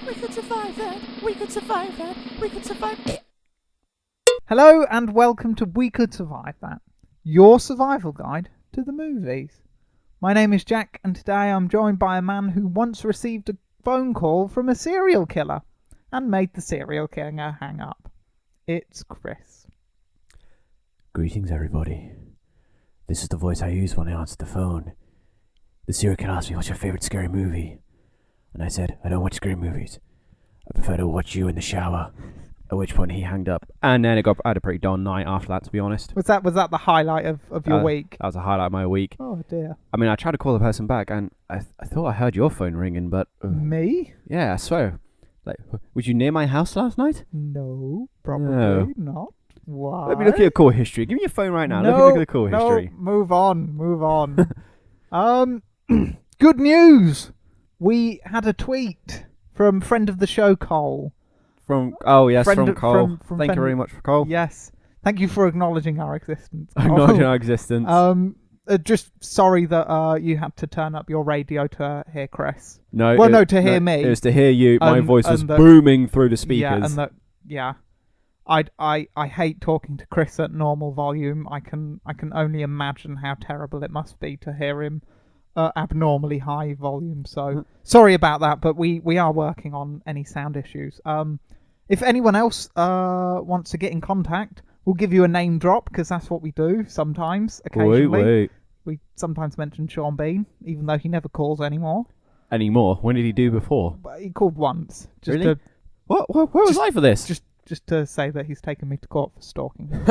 We could survive that. We could survive that. We could survive it. Hello and welcome to We Could Survive That, your survival guide to the movies. My name is Jack and today I'm joined by a man who once received a phone call from a serial killer and made the serial killer hang up. It's Chris. Greetings, everybody. This is the voice I use when I answer the phone. The serial killer asked me, "What's your favorite scary movie?" And I said, "I don't watch scary movies. I prefer to watch you in the shower." At which point he hanged up. And then I had a pretty darn night after that, to be honest. Was that the highlight of your week? That was a highlight of my week. Oh dear. I mean, I tried to call the person back and I thought I heard your phone ringing, but... Me? Yeah, I swear. Like, was you near my house last night? No, probably not. Why? Let me look at your call history. Give me your phone right now. Let me look at the call history. Move on. Good news! We had a tweet from friend of the show, Cole. From Cole. From Thank you very much for Cole. Yes. Thank you for acknowledging our existence. Acknowledging our existence. Just sorry that you had to turn up your radio to hear Chris. No, to hear me. It was to hear you. My voice was booming through the speakers. I hate talking to Chris at normal volume. I can only imagine how terrible it must be to hear him abnormally high volume. So sorry about that, but we are working on any sound issues. If anyone else wants to get in contact, we'll give you a name drop because that's what we do sometimes. Occasionally, we sometimes mention Sean Bean, even though he never calls anymore. Anymore? When did he do before? But he called once. Really? What? Where was I for this? Just to say that he's taken me to court for stalking him.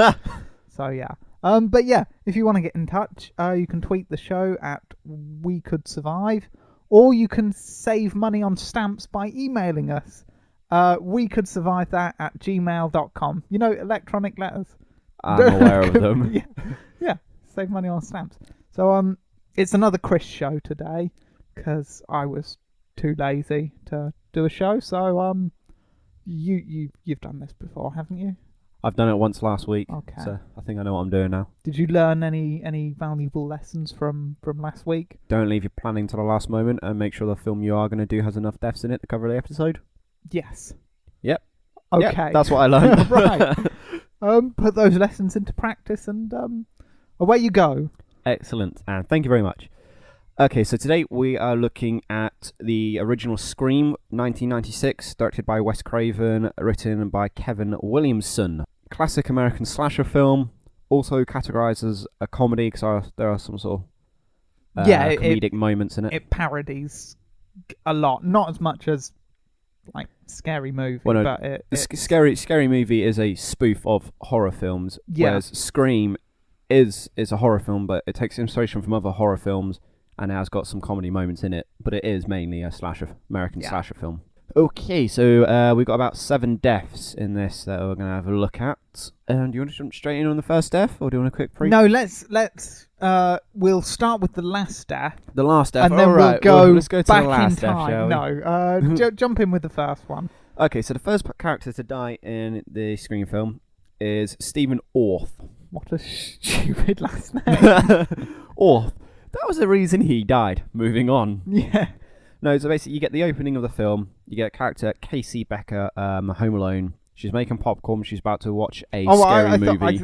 So yeah. But yeah, if you want to get in touch, you can tweet the show at We Could Survive, or you can save money on stamps by emailing us. We could survive that at gmail.com. You know, electronic letters. I'm aware of them. Yeah, save money on stamps. So it's another Chris show today because I was too lazy to do a show. So you've done this before, haven't you? I've done it once last week. Okay. So I think I know what I'm doing now. Did you learn any valuable lessons from last week? Don't leave your planning to the last moment and make sure the film you are going to do has enough deaths in it to cover the episode. Yes. Yep. Okay. Yep, that's what I learned. Right. Put those lessons into practice and away you go. Excellent. And thank you very much. Okay, so today we are looking at the original Scream, 1996, directed by Wes Craven, written by Kevin Williamson. Classic American slasher film, also categorized as a comedy because there are some sort of comedic moments in it. It parodies a lot, not as much as like Scary Movie, but Scary Movie is a spoof of horror films, whereas Scream is a horror film, but it takes inspiration from other horror films and it has got some comedy moments in it, but it is mainly a American slasher film. Okay, so we've got about 7 deaths in this that we're going to have a look at. And do you want to jump straight in on the first death, or do you want a quick preview? No, let's we'll start with the last death. The last death, and then we'll go let's go to back the last in death, time. shall we? No, jump in with the first one. Okay, so the first character to die in the Scream film is Stephen Orth. What a stupid last name. Orth. That was the reason he died. Moving on. Yeah. No, so basically you get the opening of the film. You get a character, Casey Becker, Home Alone. She's making popcorn. She's about to watch a scary movie.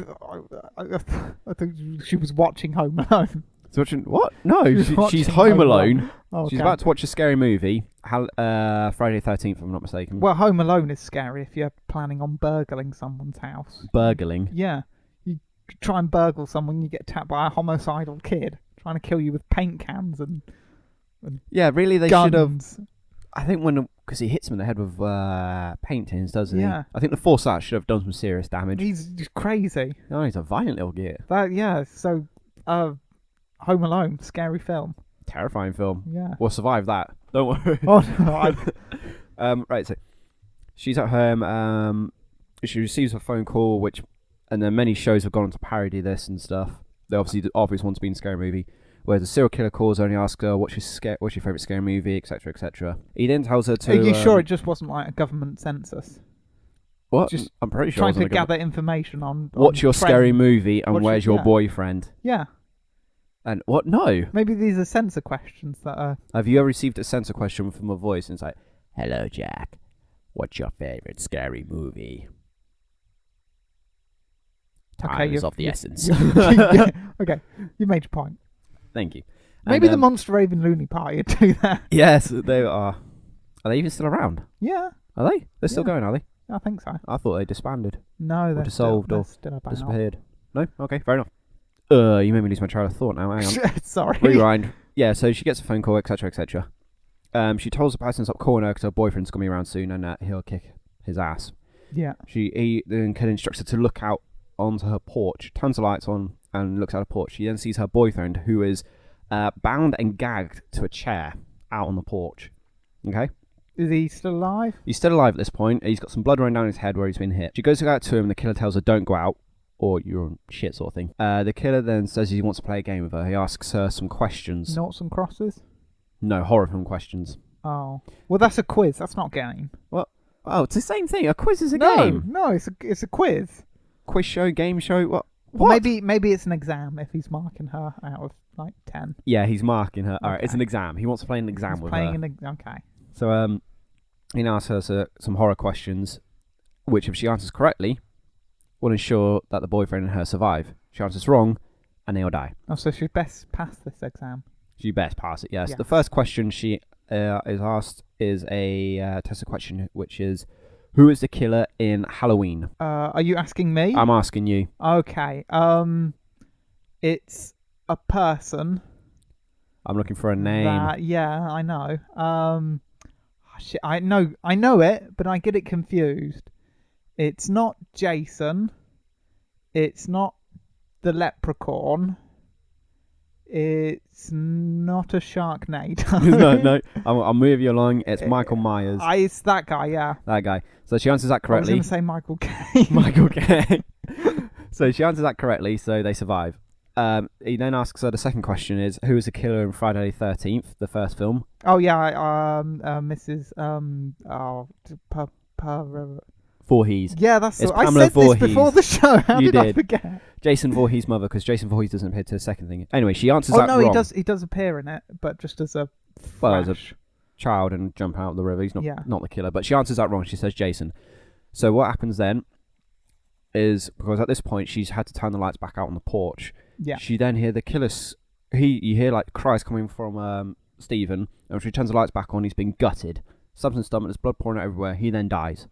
I think she was watching Home Alone. Watching what? No, she's home alone. Okay. She's about to watch a scary movie. Friday the 13th, if I'm not mistaken. Well, Home Alone is scary if you're planning on burgling someone's house. Burgling? Yeah. You try and burgle someone, you get attacked by a homicidal kid trying to kill you with paint cans and yeah, really, they guns. Should have. I think because he hits him in the head with paint tins, doesn't he? Yeah. I think the force that should have done some serious damage. He's crazy. Oh, he's a violent little git. So Home Alone, scary film. Terrifying film. Yeah. We'll survive that. Don't worry. Oh no. Right, so she's at home. She receives a phone call, and then many shows have gone on to parody this and stuff. The obvious one's been Scary Movie, where the serial killer calls her and he asks her what's your favourite scary movie, etc., etc. He then tells her to. Are you sure it just wasn't like a government census? What? Just I'm pretty sure. Trying to gather information on what's your friends. Scary Movie and where's your boyfriend? Yeah. And what? No. Maybe these are censor questions that are. Have you ever received a censor question from a voice and it's like, Hello, Jack. What's your favorite scary movie? Time is of the essence. Yeah, okay, you made your point. Thank you. Maybe And, the Monster Raven Looney Party would do that. Yes, they are. Are they even still around? Yeah, Are they? They're still Yeah. going, are they? I think so. I thought they disbanded. No, they're dissolved still, or they're still about. Disappeared. No? Okay, fair enough. You made me lose my trail of thought now. Hang on. Sorry. Rewind. Yeah, so she gets a phone call, etc., etc. She tells the person to stop calling her because her boyfriend's going to be around soon and he'll kick his ass. Yeah. He then instructs her to look out onto her porch, turns the lights on, and looks out her porch. She then sees her boyfriend, who is bound and gagged to a chair out on the porch. Okay? Is he still alive? He's still alive at this point. He's got some blood running down his head where he's been hit. She goes to go out to him, and the killer tells her, "Don't go out, or you're on shit," sort of thing. The killer then says he wants to play a game with her. He asks her some questions. Noughts and crosses? No, horror film questions. Oh. Well, that's a quiz. That's not a game. Oh, it's the same thing. A quiz is a no, game. No, it's a quiz. Quiz show, game show. What? Well, maybe it's an exam if he's marking her out of like 10. Yeah, he's marking her. All right, it's Okay. an exam. He wants to play an exam He's with playing her. okay. So he now asks her some horror questions, which if she answers correctly, will ensure that the boyfriend and her survive. If she answers wrong, and they'll die. Oh, so she'd best pass this exam. She best pass it. Yes. Yes. The first question she is asked is a test question, which is, who is the killer in Halloween? Are you asking me? I'm asking you. Okay. It's a person. I'm looking for a name. Yeah, I know. Shit, I know it, but I get it confused. It's not Jason. It's not the leprechaun. It's not a Sharknado. no. I'm moving you along. It's Michael Myers. It's that guy, yeah. That guy. So she answers that correctly. I was going to say Michael Caine. Michael Caine. So she answers that correctly, so they survive. He then asks her the second question is, who is the killer in Friday the 13th, the first film? Oh yeah, Mrs. Voorhees. Yeah, that's It's the, I Pamela said this Voorhees. before the show. How You did I did. forget? Jason Voorhees' mother, because Jason Voorhees doesn't appear to the second thing. Anyway, she answers Oh that no, wrong. he does appear in it, but just as a Well, as a flash. child and jump out of the river. He's Yeah. not the killer, but she answers that wrong. She says Jason. So what happens then is, because at this point she's had to turn the lights back out on the porch. Yeah. She then hear the killer's. You hear like cries coming from Stephen, and when she turns the lights back on, he's been gutted. Stabs in the stomach, there's blood pouring out everywhere. He then dies.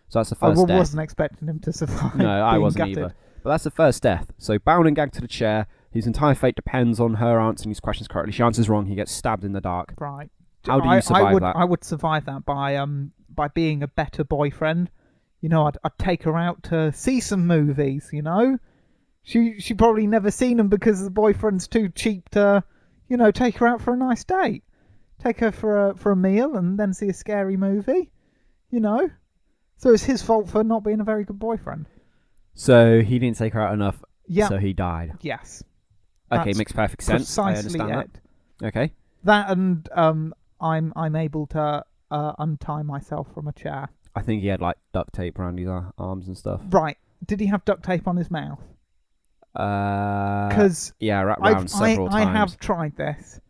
So that's the I first death. wasn't expecting him to survive. No, I being wasn't gutted. either. But that's the first death. So bound and gagged to the chair. His entire fate depends on her answering these questions correctly. She answers wrong. He gets stabbed in the dark. Right. How do you survive that? I would survive that by being a better boyfriend. You know, I'd take her out to see some movies. You know, she probably never seen them because the boyfriend's too cheap to, you know, take her out for a nice date. Take her for a meal and then see a scary movie. You know, so it's his fault for not being a very good boyfriend. So he didn't take her out enough. Yeah. So he died. Yes. Okay, That's makes perfect sense. I Precisely understand it. that. Okay. That and I'm able to untie myself from a chair. I think he had like duct tape around his arms and stuff. Right. Did he have duct tape on his mouth? Because yeah, wrapped around several I times. have tried this.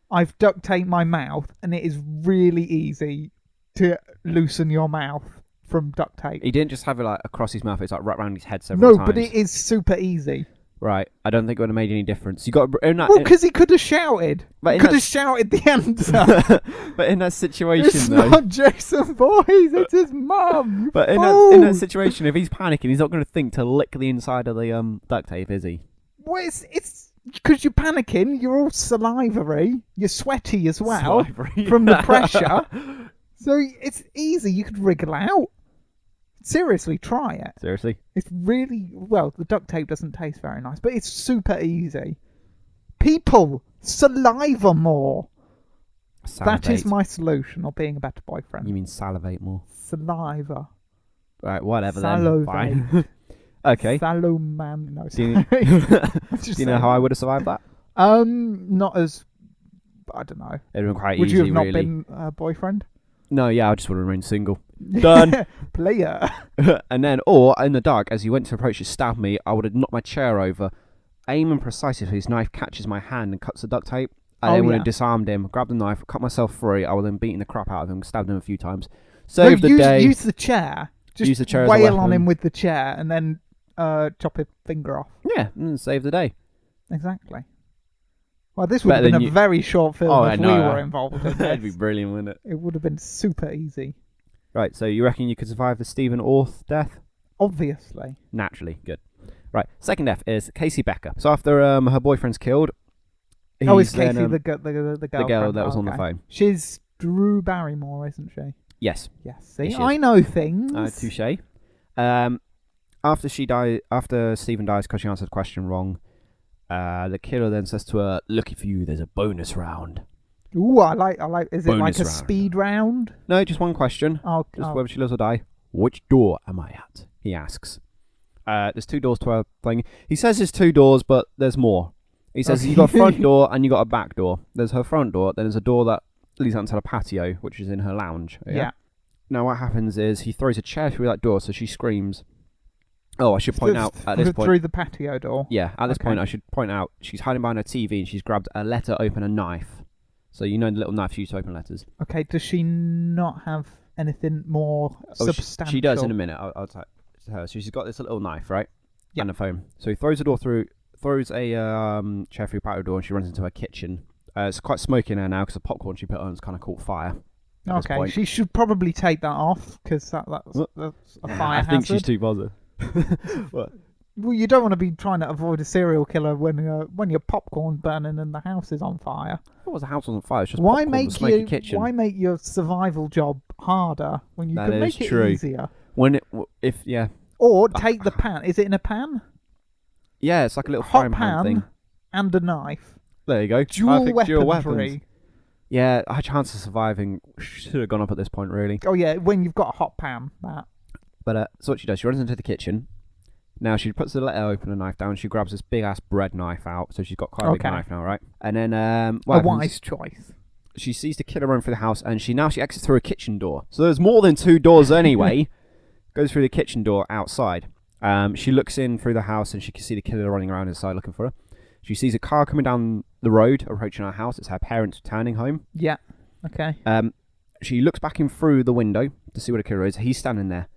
I've duct taped my mouth, and it is really easy to loosen your mouth from duct tape. He didn't just have it like across his mouth. It's like wrapped around his head several times. No, but it is super easy. Right. I don't think it would have made any difference. You got in that. Well, because he could have shouted. But He in could that- have shouted the answer. but in that situation, It's though. not Jason Voorhees, it's his mum. you But in fool. that situation, if he's panicking, he's not going to think to lick the inside of the duct tape, is he? Well, it's because you're panicking. You're all salivary. You're sweaty as well Slavery. from the pressure. So it's easy. You could wriggle out. Seriously, try it. Seriously? It's really well. The duct tape doesn't taste very nice, but it's super easy. People, saliva more. Salivate. That is my solution, or being a better boyfriend. You mean salivate more? Saliva. Right, whatever then. Salivate. Fine. Okay. Saloman. No, Do you, sorry. do you know how I would have survived that? Not as. I don't know. It would have been quite Would easy, you have not really. been a boyfriend? No, yeah, I just would have remained single. Done. Player. And then, or in the dark, as he went to approach to stab me, I would have knocked my chair over, aiming precisely so his knife catches my hand and cuts the duct tape. I then would yeah. have disarmed him, grabbed the knife, cut myself free. I would then beaten the crap out of him, stabbed him a few times. No, Save the day. Use the chair. Just Use the chair as a wail on weapon. him with the chair and then chop his finger off. Yeah, and save the day. Exactly. Well, this would have Better been than a very short film Oh, if I we know. were involved in That'd be this. brilliant, wouldn't it? It would have been super easy. Right, so you reckon you could survive the Stephen Orth death? Obviously. Naturally, good. Right, second death is Casey Becker. So after her boyfriend's killed, Oh, is he's then, Casey the the girl? girl that was on the phone. She's Drew Barrymore, isn't she? Yes, Yes. See, Yes, she I is. know things. touche. After Stephen dies because she answered the question wrong, the killer then says to her, "Lucky for you, there's a bonus round." Ooh, I like. Is it like Bonus a round. speed round? No, just one question. Just whether she lives or die. Which door am I at? He asks. There's 2 doors to her thing. He says there's 2 doors, but there's more. He says you got a front door and you got a back door. There's her front door, then there's a door that leads out into the patio, which is in her lounge. Yeah. Now what happens is he throws a chair through that door, so she screams. Oh, I should point out at this point. Through the patio door. Yeah, at this Okay. point I should point out she's hiding behind her TV and she's grabbed a letter, open a knife. So you know the little knife used to open letters. Okay. Does she not have anything more substantial? She does in a minute. I'll tell her. So she's got this little knife, right? Yeah. And a phone. So he throws the door through, throws a chair through patio door, and she runs into her kitchen. It's quite smoky in there now because the popcorn she put on has kind of caught fire. At this Okay, point. she should probably take that off because that's a fire I think hazard. she's too bothered. What? Well, you don't want to be trying to avoid a serial killer when your popcorn burning and the house is on fire. It was the house was on fire. It's just Why popcorn, the make smoky kitchen. Why make your survival job harder when you That can is make it true. easier? Or take the pan. Is it in a pan? Yeah, it's like a little Hot frying pan thing. and a knife. There you go. Dual Perfect dual weapons. weaponry. Yeah, our chance of surviving should have gone up at this point, really. Oh yeah, when you've got a hot pan, that. But so what she does, she runs into the kitchen. Now she puts the letter, open a knife down. She grabs this big ass bread knife out, so she's got quite a big Okay. knife now, right? And then A what happens- wise choice. she sees the killer run through the house, and she exits through a kitchen door. So there's more than 2 doors anyway. Goes through the kitchen door outside. She looks in through the house, and she can see the killer running around inside looking for her. She sees a car coming down the road, approaching her house. It's her parents returning home. Yeah. Okay. She looks back in through the window to see where the killer is. He's standing there.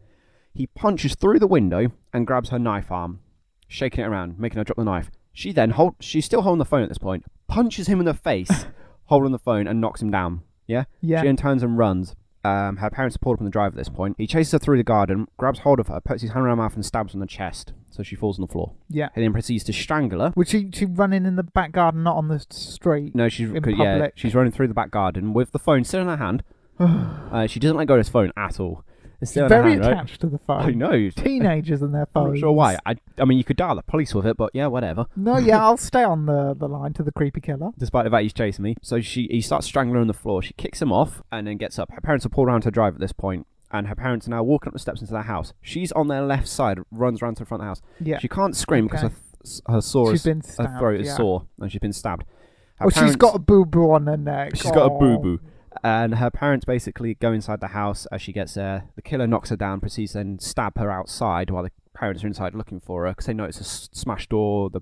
He punches through the window and grabs her knife arm, shaking it around, making her drop the knife. She then she's still holding the phone at this point, punches him in the face, holding the phone, and knocks him down. Yeah? Yeah. She then turns and runs. Her parents are pulled up on the drive at this point. He chases her through the garden, grabs hold of her, puts his hand around her mouth and stabs her on the chest, so she falls on the floor. Yeah. He then proceeds to strangle her. Was she running in the back garden, not on the street? No, she's In yeah, public? she's running through the back garden with the phone still in her hand. She doesn't let go of this phone at all. It's still in her Very hand, right? attached to the phone. I know. Teenagers and their I'm phones. not sure why. I mean, you could dial the police with it, but yeah, whatever. No, yeah, I'll stay on the line to the creepy killer. Despite the fact he's chasing me. So he starts strangling her on the floor. She kicks him off and then gets up. Her parents are pulled around to her drive at this point, and her parents are now walking up the steps into their house. She's on their left side, runs around to the front of the house. Yeah. She can't scream Okay. because her sore She's is, been her stabbed, throat is yeah. sore, and she's been stabbed. Her Well, she's parents- got a boo-boo on her neck. She's got a Oh. boo-boo. And her parents basically go inside the house as she gets there. The killer knocks her down, proceeds to then stab her outside while the parents are inside looking for her because they notice a smashed door, the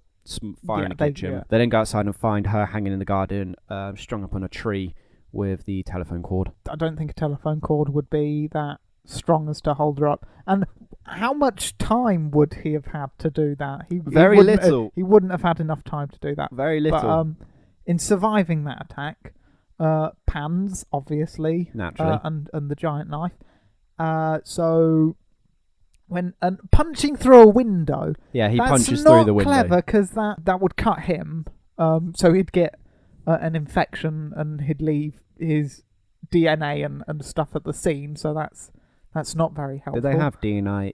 fire in the kitchen. Yeah. They then go outside and find her hanging in the garden, strung up on a tree with the telephone cord. I don't think a telephone cord would be that strong as to hold her up. And how much time would he have had to do that? Very wouldn't little. He wouldn't have had enough time to do that. Very little. But in surviving that attack, pans obviously, Naturally. and the giant knife. So when punching through a window, Yeah, he that's punches not through the window. clever because that would cut him. So he'd get an infection and he'd leave his DNA and stuff at the scene. So that's not very helpful. Did they have DNA?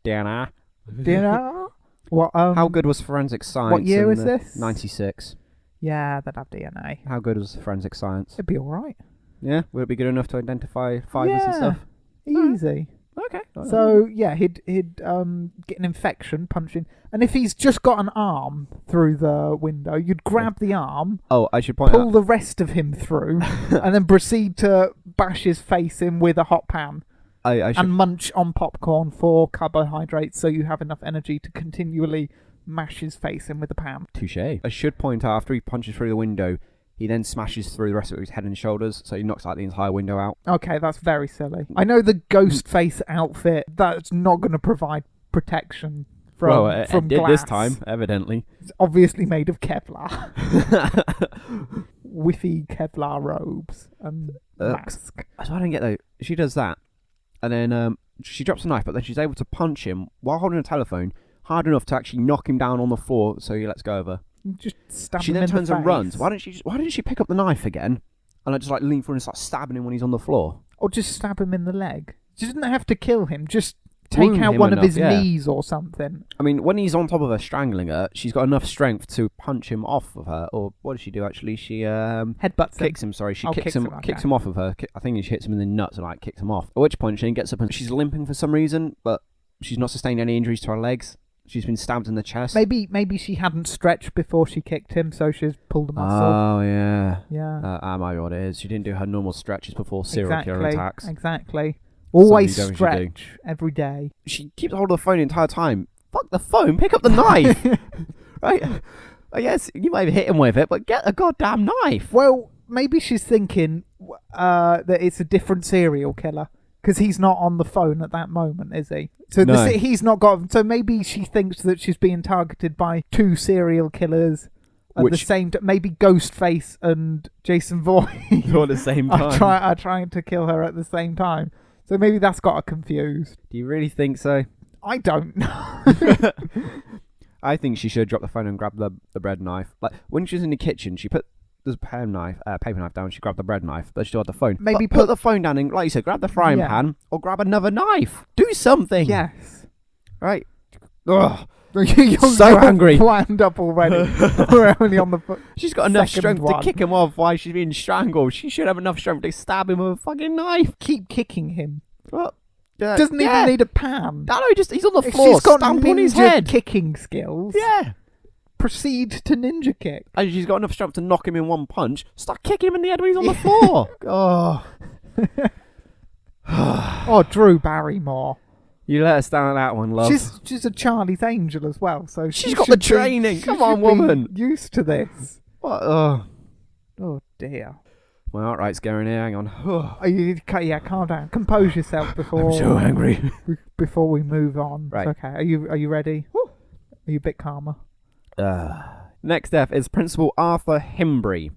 DNA? DNA? What? How good was forensic science? What year in was the this? 96. Yeah, they'd have DNA. How good was forensic science? It'd be all right. Yeah, would it be good enough to identify fibers and Yeah. stuff? Easy. Okay. So yeah, he'd get an infection punching, and if he's just got an arm through the window, you'd grab the arm, Oh, I should point pull out. the rest of him through, and then proceed to bash his face in with a hot pan I should and munch on popcorn for carbohydrates, so you have enough energy to continually mash his face in with the pan. Touche. I should point out, after he punches through the window, He then smashes through the rest of his head and shoulders, so he knocks like the entire window out. Okay, that's very silly. I know the Ghostface outfit, that's not going to provide protection from it from did glass. this time, evidently. It's obviously made of Kevlar. Whiffy Kevlar robes and mask. So I don't get though. She does that, and then she drops a knife, but then she's able to punch him while holding a telephone hard enough to actually knock him down on the floor, so he lets go of her. Just stab She him then in turns the and runs. face. Why didn't she pick up the knife again and just like lean forward and start stabbing him when he's on the floor? Or just stab him in the leg. She doesn't have to kill him. Just take Wound out him one of enough, his yeah. knees or something. I mean, when he's on top of her strangling her, she's got enough strength to punch him off of her. Or what does she do actually? She Headbutts kicks him. Sorry, she Oh, kicks kicks him. him, okay. Kicks him off of her. I think she hits him in the nuts and like kicks him off. At which point she gets up and she's limping for some reason, but she's not sustained any injuries to her legs. She's been stabbed in the chest. Maybe she hadn't stretched before she kicked him, so she's pulled a muscle. Oh yeah. Yeah. That might be what it is. She didn't do her normal stretches before serial killer attacks. Exactly. Always Something you don't stretch every day. She keeps hold of the phone the entire time. Fuck the phone, pick up the knife. Right? Yes, you might have hit him with it, but get a goddamn knife. Well, maybe she's thinking that it's a different serial killer. Because he's not on the phone at that moment, is he? So No. he's not got. So maybe she thinks that she's being targeted by two serial killers at the same time. Maybe Ghostface and Jason Voorhees All at the same time. are trying to kill her at the same time. So maybe that's got her confused. Do you really think so? I don't know. I think she should drop the phone and grab the bread knife. Like when she was in the kitchen, she put the paper knife down. She grabbed the bread knife, but she still had the phone. Maybe But put the phone down and, like you said, grab the frying Yeah. pan or grab another knife. Do something. Yes. Right. Ugh. You're So angry. Wound up already. We're only on the She's got enough second strength one. to kick him off while she's being strangled. She should have enough strength to stab him with a fucking knife. Keep kicking him. What? Doesn't even need a pan. No, he's on the If floor, she's got stamp on his ninja head. kicking skills. Yeah. Proceed to ninja kick. And she's got enough strength to knock him in one punch. Start kicking him in the head when he's on the floor. Oh. Oh, Drew Barrymore. You let us down on that one, love. She's a Charlie's Angel as well, so She's got the should be- training. she Come on, should be woman. Used to this. What? Oh. Oh dear. My heart rate's going here. Hang on. Oh, yeah, calm down. Compose yourself before. I'm so angry. Before we move on. Right. It's okay. Are you ready? Are you a bit calmer? Next death is Principal Arthur Himbry.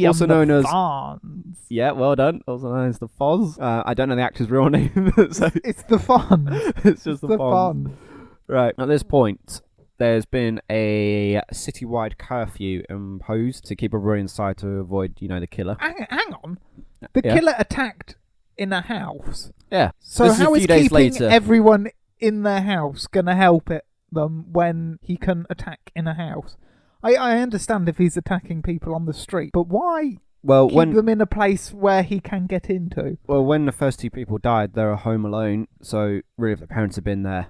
Also known as... Fonz. Yeah, well done. Also known as the Foz. I don't know the actor's real name, so It's the fun. it's just the the Fonz. fun. Right. At this point, there's been a citywide curfew imposed to keep everybody inside to avoid, the killer. Hang on. The Yeah. killer attacked in a house. Yeah. So This is how a is few days keeping later. everyone in their house gonna help them when he can attack in a house? I understand if he's attacking people on the street, but why Well, keep them in a place where he can get into? when the first two people died, they were home alone. So really, if the parents had been there,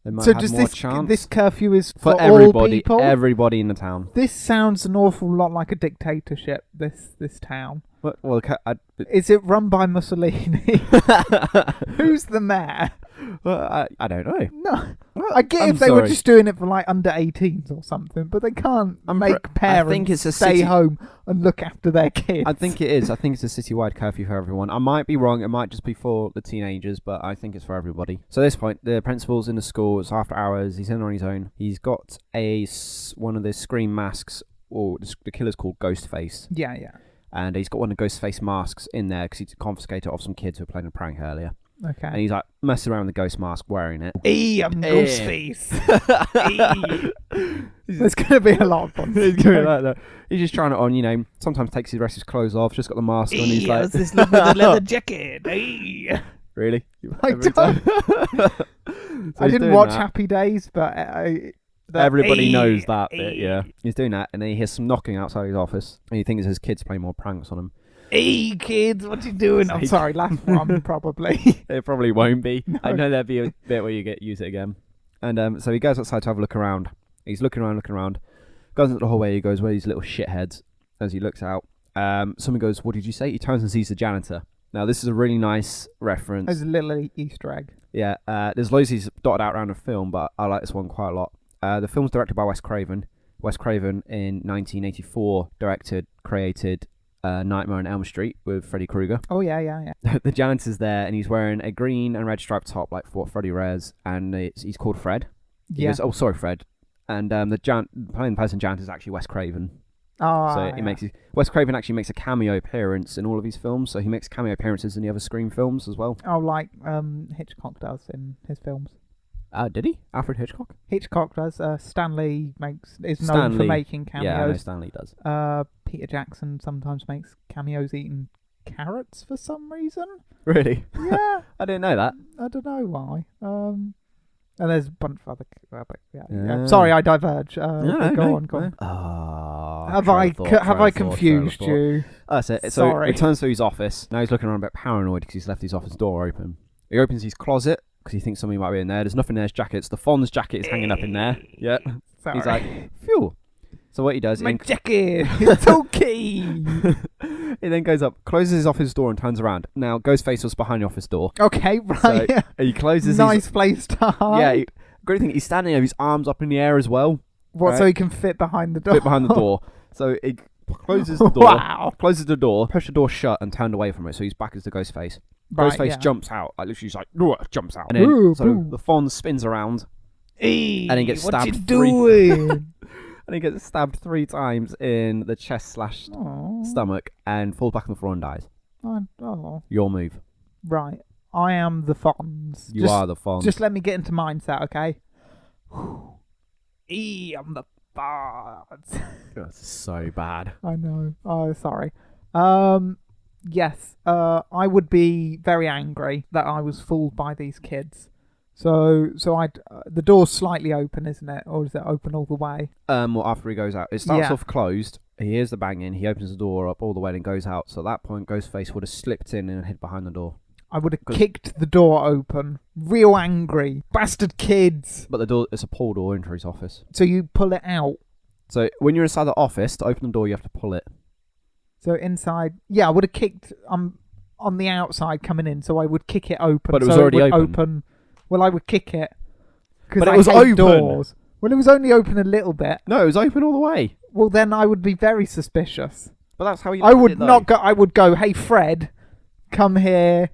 they might So have does more this chance. this curfew is for all everybody, people? everybody in the town. This sounds an awful lot like a dictatorship. This town. Well, Is it run by Mussolini? Who's the mayor? I don't know. No. Well, I get I'm if they were sorry. just doing it for like under 18s or something, but they can't make parents I think it's a stay city- home and look after their kids. I think it is. I think it's a citywide curfew for everyone. I might be wrong. It might just be for the teenagers, but I think it's for everybody. So at this point, the principal's in the school. It's after hours. He's in on his own. He's got one of the scream masks, or the killer's called Ghostface. Yeah. And he's got one of the Ghostface masks in there because he confiscated it off some kids who were playing a prank earlier. And Okay. he's like messing around with the ghost mask, wearing it. I'm Ghostface. There's going to be a lot of fun. He's just trying it on, sometimes takes the rest of his clothes off, just got the mask on. He's like, this look with the leather jacket? really? I Every don't. time. So I he's didn't doing watch that. Happy Days, but Everybody knows that bit, yeah. He's doing that, and then he hears some knocking outside his office, and he thinks it's his kids playing more pranks on him. Hey kids, what you doing? I'm Like- sorry, last one probably. It probably won't be. No. I know there'll be a bit where you use it again. And so he goes outside to have a look around. He's looking around. Goes into the hallway. He goes, where these little shitheads? As he looks out, someone goes, what did you say? He turns and sees the janitor. Now, this is a really nice reference. There's a little Easter egg. Yeah, there's loads of these dotted out around the film, but I like this one quite a lot. The film's directed by Wes Craven, Wes Craven in 1984 directed, created Nightmare on Elm Street with Freddy Krueger. Oh, yeah. The janitor's there, and he's wearing a green and red striped top, like what Freddy wears, and he's called Fred. Yeah. Fred. And playing the person janitor is actually Wes Craven. Oh, So Wes Craven actually makes a cameo appearance in all of his films, so he makes cameo appearances in the other Scream films as well. Oh, like Hitchcock does in his films. Did he? Alfred Hitchcock? Hitchcock does. Stanley is known for making cameos. Yeah, I know Stanley does. Peter Jackson sometimes makes cameos eating carrots for some reason. Really? Yeah. I didn't know that. I don't know why. And there's a bunch of other... Yeah. Sorry, I diverge. Go on. Have I confused you? That's it. Sorry. So he returns to his office. Now he's looking around a bit paranoid because he's left his office door open. He opens his closet because he thinks somebody might be in there. There's nothing in his jackets. The Fonz jacket is hanging up in there. Yeah. Sorry. He's like, phew. So what he does... My jacket! It's okay! He then goes up, closes his office door and turns around. Now, Ghostface was behind the office door. Okay, right. So he closes nice place to hide. Yeah, great thing, he's standing there with his arms up in the air as well. What, right? so he can fit behind the door? Fit behind the door. So he closes the door, Wow. pushed the door shut and turned away from it, so he's back as the Ghostface. Right, Ghostface jumps out, like literally he's like, jumps out. And then, the Fonz spins around, and he gets stabbed What you doing? and he gets stabbed 3 times in the chest / stomach and falls back on the floor and dies. Oh. Your move. Right. I am the Fonz. You are the Fonz. Just let me get into mindset, okay? I'm the Fonz. That's so bad. I know. Oh, sorry. Yes. I would be very angry that I was fooled by these kids. So I'd the door's slightly open, isn't it, or is it open all the way? Well, after he goes out, it starts off closed. He hears the banging. He opens the door up all the way and goes out. So at that point, Ghostface would have slipped in and hid behind the door. I would have kicked the door open. Real angry. Bastard kids. But the door, it's a pull door into his office. So you pull it out. So when you're inside the office, to open the door, you have to pull it. So inside, I would have kicked. On the outside coming in, so I would kick it open. But it was so already it would open. Well, I would kick it. But it was open. Doors. Well, it was only open a little bit. No, it was open all the way. Well, then I would be very suspicious. But that's how you. I would not go. I would go, hey Fred, come here.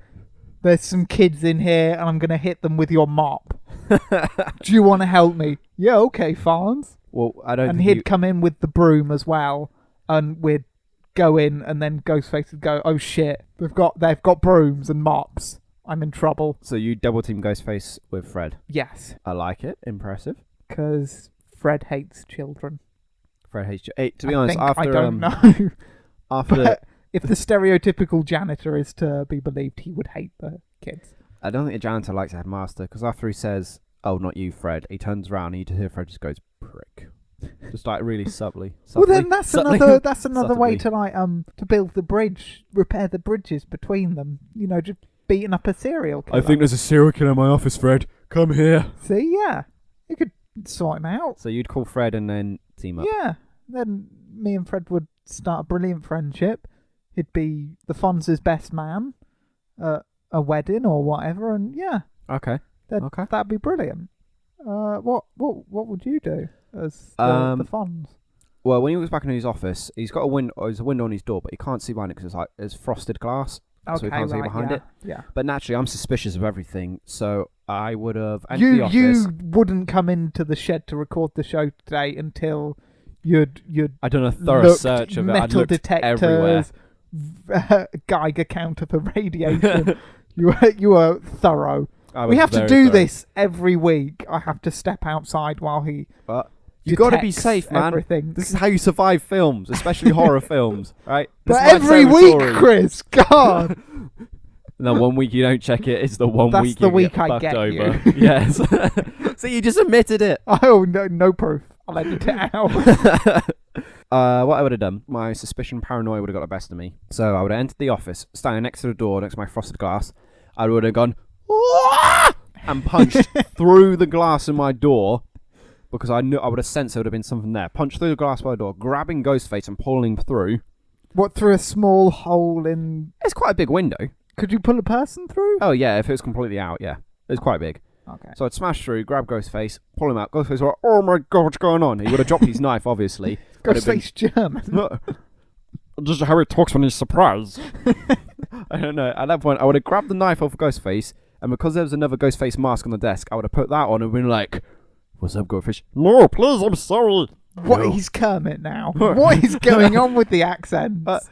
There's some kids in here, and I'm gonna hit them with your mop. Do you want to help me? Yeah, okay, Fonz. Well, I don't. And he'd come in with the broom as well, and we'd go in, and then Ghostface would go, "Oh shit, they've got brooms and mops. I'm in trouble." So you double team Ghostface with Fred. Yes, I like it. Impressive. Because Fred hates children. Fred hates. Hey, to be honest, I don't know. After. If the stereotypical janitor is to be believed, he would hate the kids. I don't think the janitor likes the headmaster, because after he says, "Oh, not you, Fred," he turns around and you just hear Fred just goes, "Prick." Just like really subtly. Well, then that's another way to to build the bridge, repair the bridges between them. You know, just beating up a serial killer. I think there's a serial killer in my office, Fred. Come here. See, yeah, you could sort him out. So you'd call Fred and then team up. Yeah, then me and Fred would start a brilliant friendship. He'd be the Fonz's best man at a wedding or whatever, and yeah. Okay. That'd be brilliant. What would you do as the Fonz? Well, when he was back in his office, he's got a window. There's a window on his door, but he can't see behind it because it's frosted glass, so he can't see behind it. Yeah. But naturally, I'm suspicious of everything, so I would have. You wouldn't come into the shed to record the show today until you'd. I'd done a thorough search of it. I'd Metal looked detectors, everywhere. Geiger counter for radiation. you were thorough. We We have to do this every week. I have to step outside while he. But you got to be detects safe, man. everything. This is how you survive films, especially horror films, right? This But is my every week, territory. Chris. God. And then 1 week you don't check it. It's the one That's week the you week get I fucked get over. you. Yes. So you just admitted it. Oh no proof. I'll edit it out. What I would have done, my suspicion paranoia would have got the best of me. So I would have entered the office, standing next to the door, next to my frosted glass. I would have gone, "Wah!" and punched through the glass in my door, because I knew I would have sensed there would have been something there. Punched through the glass by the door, grabbing Ghostface and pulling through. What, through a small hole in? It's quite a big window. Could you pull a person through? Oh yeah, if it was completely out, yeah. It's quite big. Okay. So I'd smash through, grab Ghostface, pull him out. Ghostface was like, "Oh my god, what's going on?" He would have dropped his knife, obviously. Ghostface German. No. Just how he talks when he's surprised. I don't know. At that point, I would have grabbed the knife off Ghostface, and because there was another Ghostface mask on the desk, I would have put that on and been like, "What's up, Ghostface?" "No, please, I'm sorry." What? No. He's Kermit now. What is going on with the accents?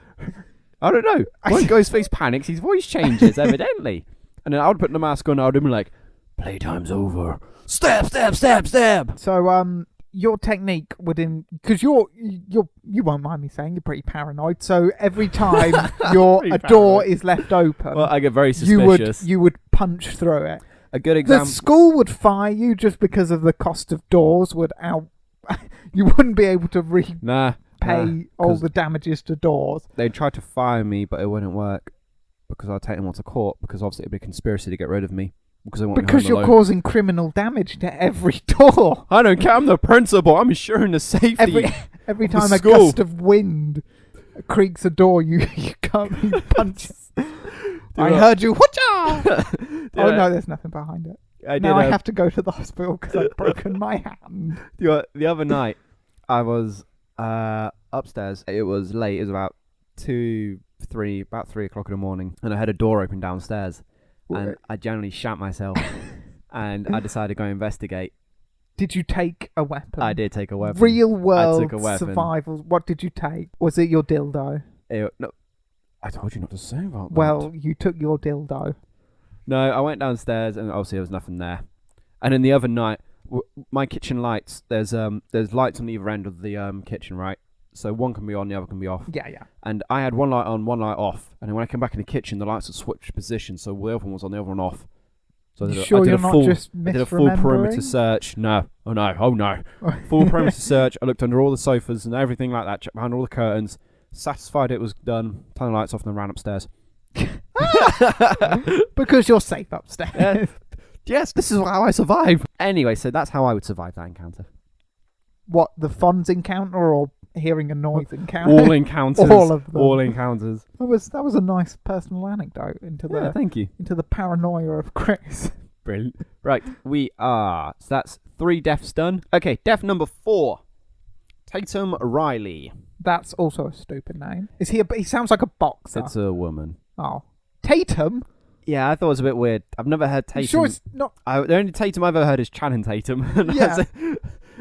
I don't know. When Ghostface panics, his voice changes, evidently. And then I would put the mask on, and I would have been like, "Playtime's over. Stab, stab, stab, stab." So, your technique would because you won't mind me saying you're pretty paranoid. So every time a door is left open, Well, I get very suspicious. you would punch through it. A good The example. school would fire you just because of the cost of doors would out. You wouldn't be able to Nah. repay all 'cause the damages to doors. They tried to fire me, but it wouldn't work because I'd take them all to court. Because obviously it'd be a conspiracy to get rid of me because they want me Because home you're alone. causing criminal damage to every door. I don't care. I'm the principal. I'm ensuring the safety. Every of the time a school. gust of wind creaks a door, you punch. I heard you. Whatcha? Oh no, there's nothing behind it. I Now I have to go to the hospital because I've broken my hand. The other night, I was upstairs. It was late. It was about 3 o'clock in the morning, and I had a door open downstairs, and Right. I generally shat myself, and I decided to go investigate. Did you take a weapon? I did take a weapon. Real world took a weapon. survival. What did you take? Was it your dildo? No, I told you not to say about that. Well, you took your dildo. No, I went downstairs, and obviously there was nothing there. And then the other night, my kitchen lights. There's lights on either end of the kitchen, right? So one can be on, the other can be off. Yeah. And I had one light on, one light off. And then when I came back in the kitchen, the lights had switched position, so the other one was on, the other one off. So I You did sure I did you're a not full, just I did a full perimeter misremembering? search. No. Oh no. Full perimeter search. I looked under all the sofas and everything like that, checked behind all the curtains, satisfied it was done, turned the lights off, and then ran upstairs. Because you're safe upstairs. Yeah. Yes, this is how I survive. Anyway, so that's how I would survive that encounter. What, the Fonz encounter or hearing a noise encounter? All encounters. All of them. All encounters. That was a nice personal anecdote into Yeah, the thank you. into the paranoia of Chris. Brilliant. Right, so that's 3 deaths done. Okay, death number 4. Tatum Riley. That's also a stupid name. Is he? He sounds like a boxer. It's a woman. Oh, Tatum. Yeah, I thought it was a bit weird. I've never heard Tatum. You sure it's not? The only Tatum I've ever heard is Channing Tatum. Yeah.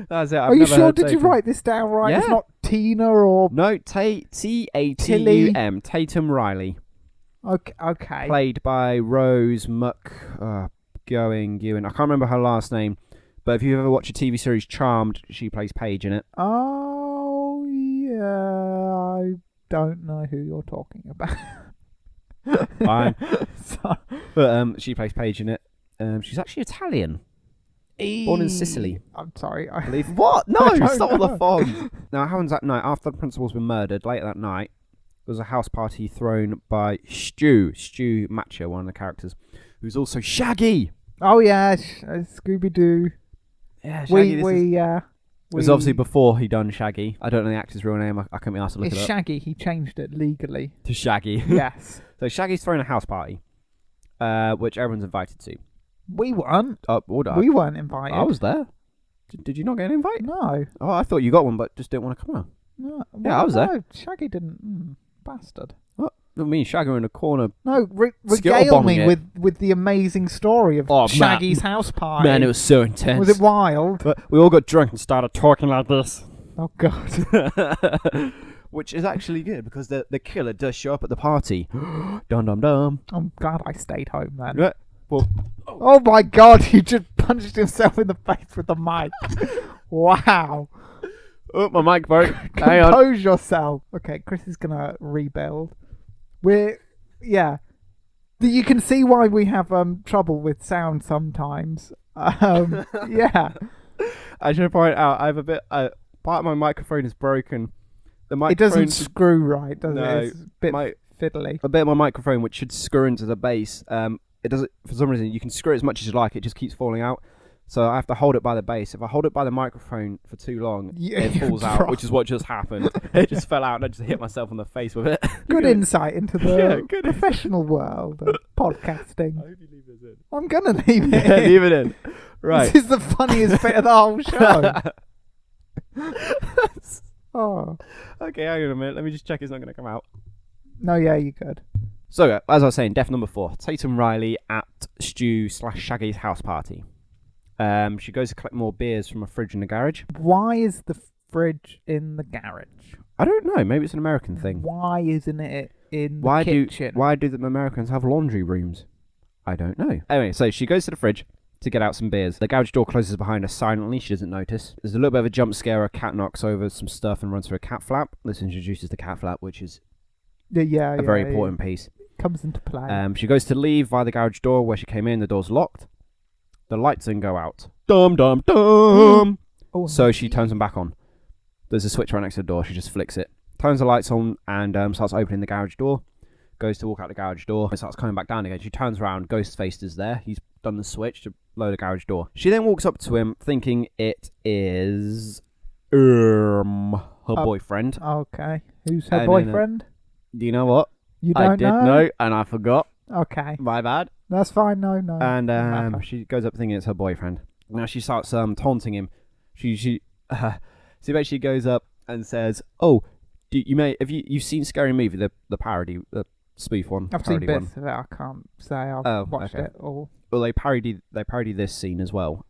That's it. Are you sure? Did you write this down right? Yeah. It's not Tina or No, Tatum. Tatum Riley. okay. Played by Rose McGowan. I can't remember her last name, but if you ever watch a TV series Charmed, she plays Paige in it. Oh yeah, I don't know who you're talking about. Fine. So, But she plays Paige in it. She's actually Italian. Born in Sicily. I'm sorry. I believe. What? No, I don't stop with the know. fog. Now, it happens that night after the principal's been murdered. Later that night, there was a house party thrown by Stu Matcher, one of the characters, who's also Shaggy. Oh yeah, Scooby Doo. Yeah, Shaggy. It was obviously before he done Shaggy. I don't know the actor's real name. I couldn't be asked to look It's it up. Shaggy. He changed it legally. To Shaggy. Yes. So Shaggy's throwing a house party, which everyone's invited to. We weren't. Would I? We weren't invited. I was there. Did you not get an invite? No. Oh, I thought you got one, but just didn't want to come out. No. Yeah, I was there. No, Shaggy didn't. Bastard. Me and Shaggy were in the corner. No, Skittle regale bombing me it. with the amazing story of Oh, Shaggy's house party. Man, it was so intense. Was it wild? But we all got drunk and started talking like this. Oh God. Which is actually good because the killer does show up at the party. Dum dum dum. I'm glad I stayed home then. Yeah. Well, Oh my God! He just punched himself in the face with the mic. Wow. oh, my mic broke. Hang on. Compose yourself. Okay, Chris is gonna rebuild. Yeah. You can see why we have trouble with sound sometimes. Yeah. I should point out I have a bit. Part of my microphone is broken. The microphone It doesn't screw right, does No, it? It's a bit fiddly. a bit of my microphone, which should screw into the base. It doesn't. For some reason, you can screw it as much as you like. It just keeps falling out. So I have to hold it by the base. If I hold it by the microphone for too long, Yeah, it falls you out, drop. which is what just happened. It just fell out and I just hit myself on the face with it. Good insight into the Yeah, good. professional world of podcasting. I hope you leave this in. I'm gonna leave it. Yeah, in. leave it in. Right. This is the funniest bit of the whole show. Oh Okay, hang on a minute. Let me just check it's not going to come out. no, yeah, you could. So, as I was saying, death number 4. Tatum Riley at Stu/Shaggy's house party. She goes to collect more beers from a fridge in the garage. Why is the fridge in the garage? I don't know. Maybe it's an American thing. Why isn't it in the kitchen? Why do the Americans have laundry rooms? I don't know. Anyway, so she goes to the fridge to get out some beers. The garage door closes behind her silently. She doesn't notice. There's a little bit of a jump scare. A cat knocks over some stuff and runs through a cat flap. This introduces the cat flap, which is Yeah, a very important piece. Comes into play. She goes to leave via the garage door where she came in. The door's locked. The lights then go out. Dum dum dum. Oh, So she turns them back on. There's a switch right next to the door. She just flicks it. Turns the lights on and starts opening the garage door. Goes to walk out the garage door. It starts coming back down again. She turns around. Ghostface is there. He's done the switch to lower the garage door. She then walks up to him thinking it is her boyfriend. Okay. Who's her And then, boyfriend? Do you know what? You don't I did know and I forgot. Okay. My bad. That's fine. No. And matter. she goes up thinking it's her boyfriend. Now she starts taunting him. She basically goes up and says, "Oh, have you seen Scary Movie, the parody, the spoof one? I've seen parody bits one. of it. I can't say I've watched okay. it all. Well, they parody this scene as well.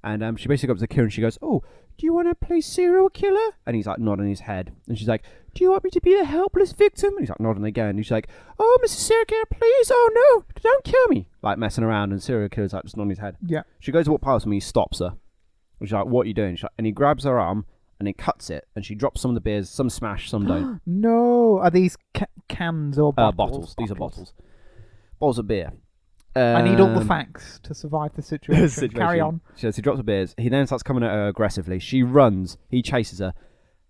And she basically goes up to the killer and she goes, "Oh, do you want to play serial killer?" And he's like nodding his head. And she's like, "Do you want me to be the helpless victim?" And he's like nodding again. And she's like, "Oh, Mr. Serial Killer, please, oh no, don't kill me." Like messing around, and serial killer's like just nodding his head. Yeah. She goes to walk past him and he stops her. And she's like, "What are you doing?" And he grabs her arm and he cuts it. And she drops some of the beers, some smash, some don't. No. Are these cans or bottles? Bottles. These are bottles. Bottles of beer. I need all the facts to survive the situation. Carry on. So he drops the beers. He then starts coming at her aggressively. She runs. He chases her.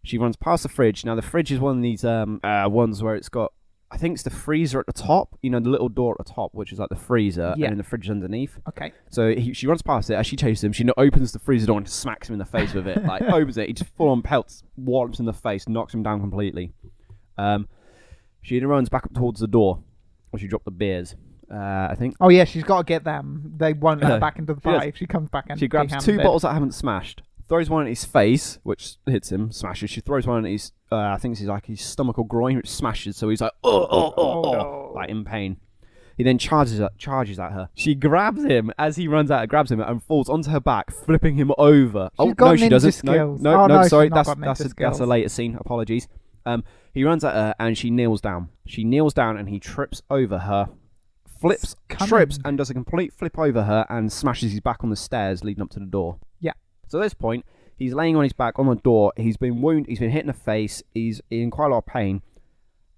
She runs past the fridge. Now the fridge is one of these ones where it's got, I think it's the freezer at the top. You know, the little door at the top, which is like the freezer, Yeah. and then the fridge is underneath. Okay. So she runs past it. As she chases him, she opens the freezer door and just smacks him in the face with it. Like opens it. He just full on pelts, wallops in the face, knocks him down completely. She then runs back up towards the door where she dropped the beers. I think. Oh yeah, she's got to get them. They won't let her back into the She does. party if she comes back in. She grabs 2 bottles that haven't smashed, throws one at his face, which hits him, smashes. She throws one at his, I think it's like his stomach or groin, which smashes. So he's like, no. like in pain. He then charges at her. She grabs him as he runs out, grabs him and falls onto her back, flipping him over. She's got no, she ninja doesn't. skills. No, no, sorry, she's not got that's ninja a later scene. Apologies. He runs at her and she kneels down. She kneels down and he trips over her. Trips and does a complete flip over her and smashes his back on the stairs leading up to the door. Yeah. So at this point, he's laying on his back on the door. He's been wounded. He's been hit in the face. He's in quite a lot of pain.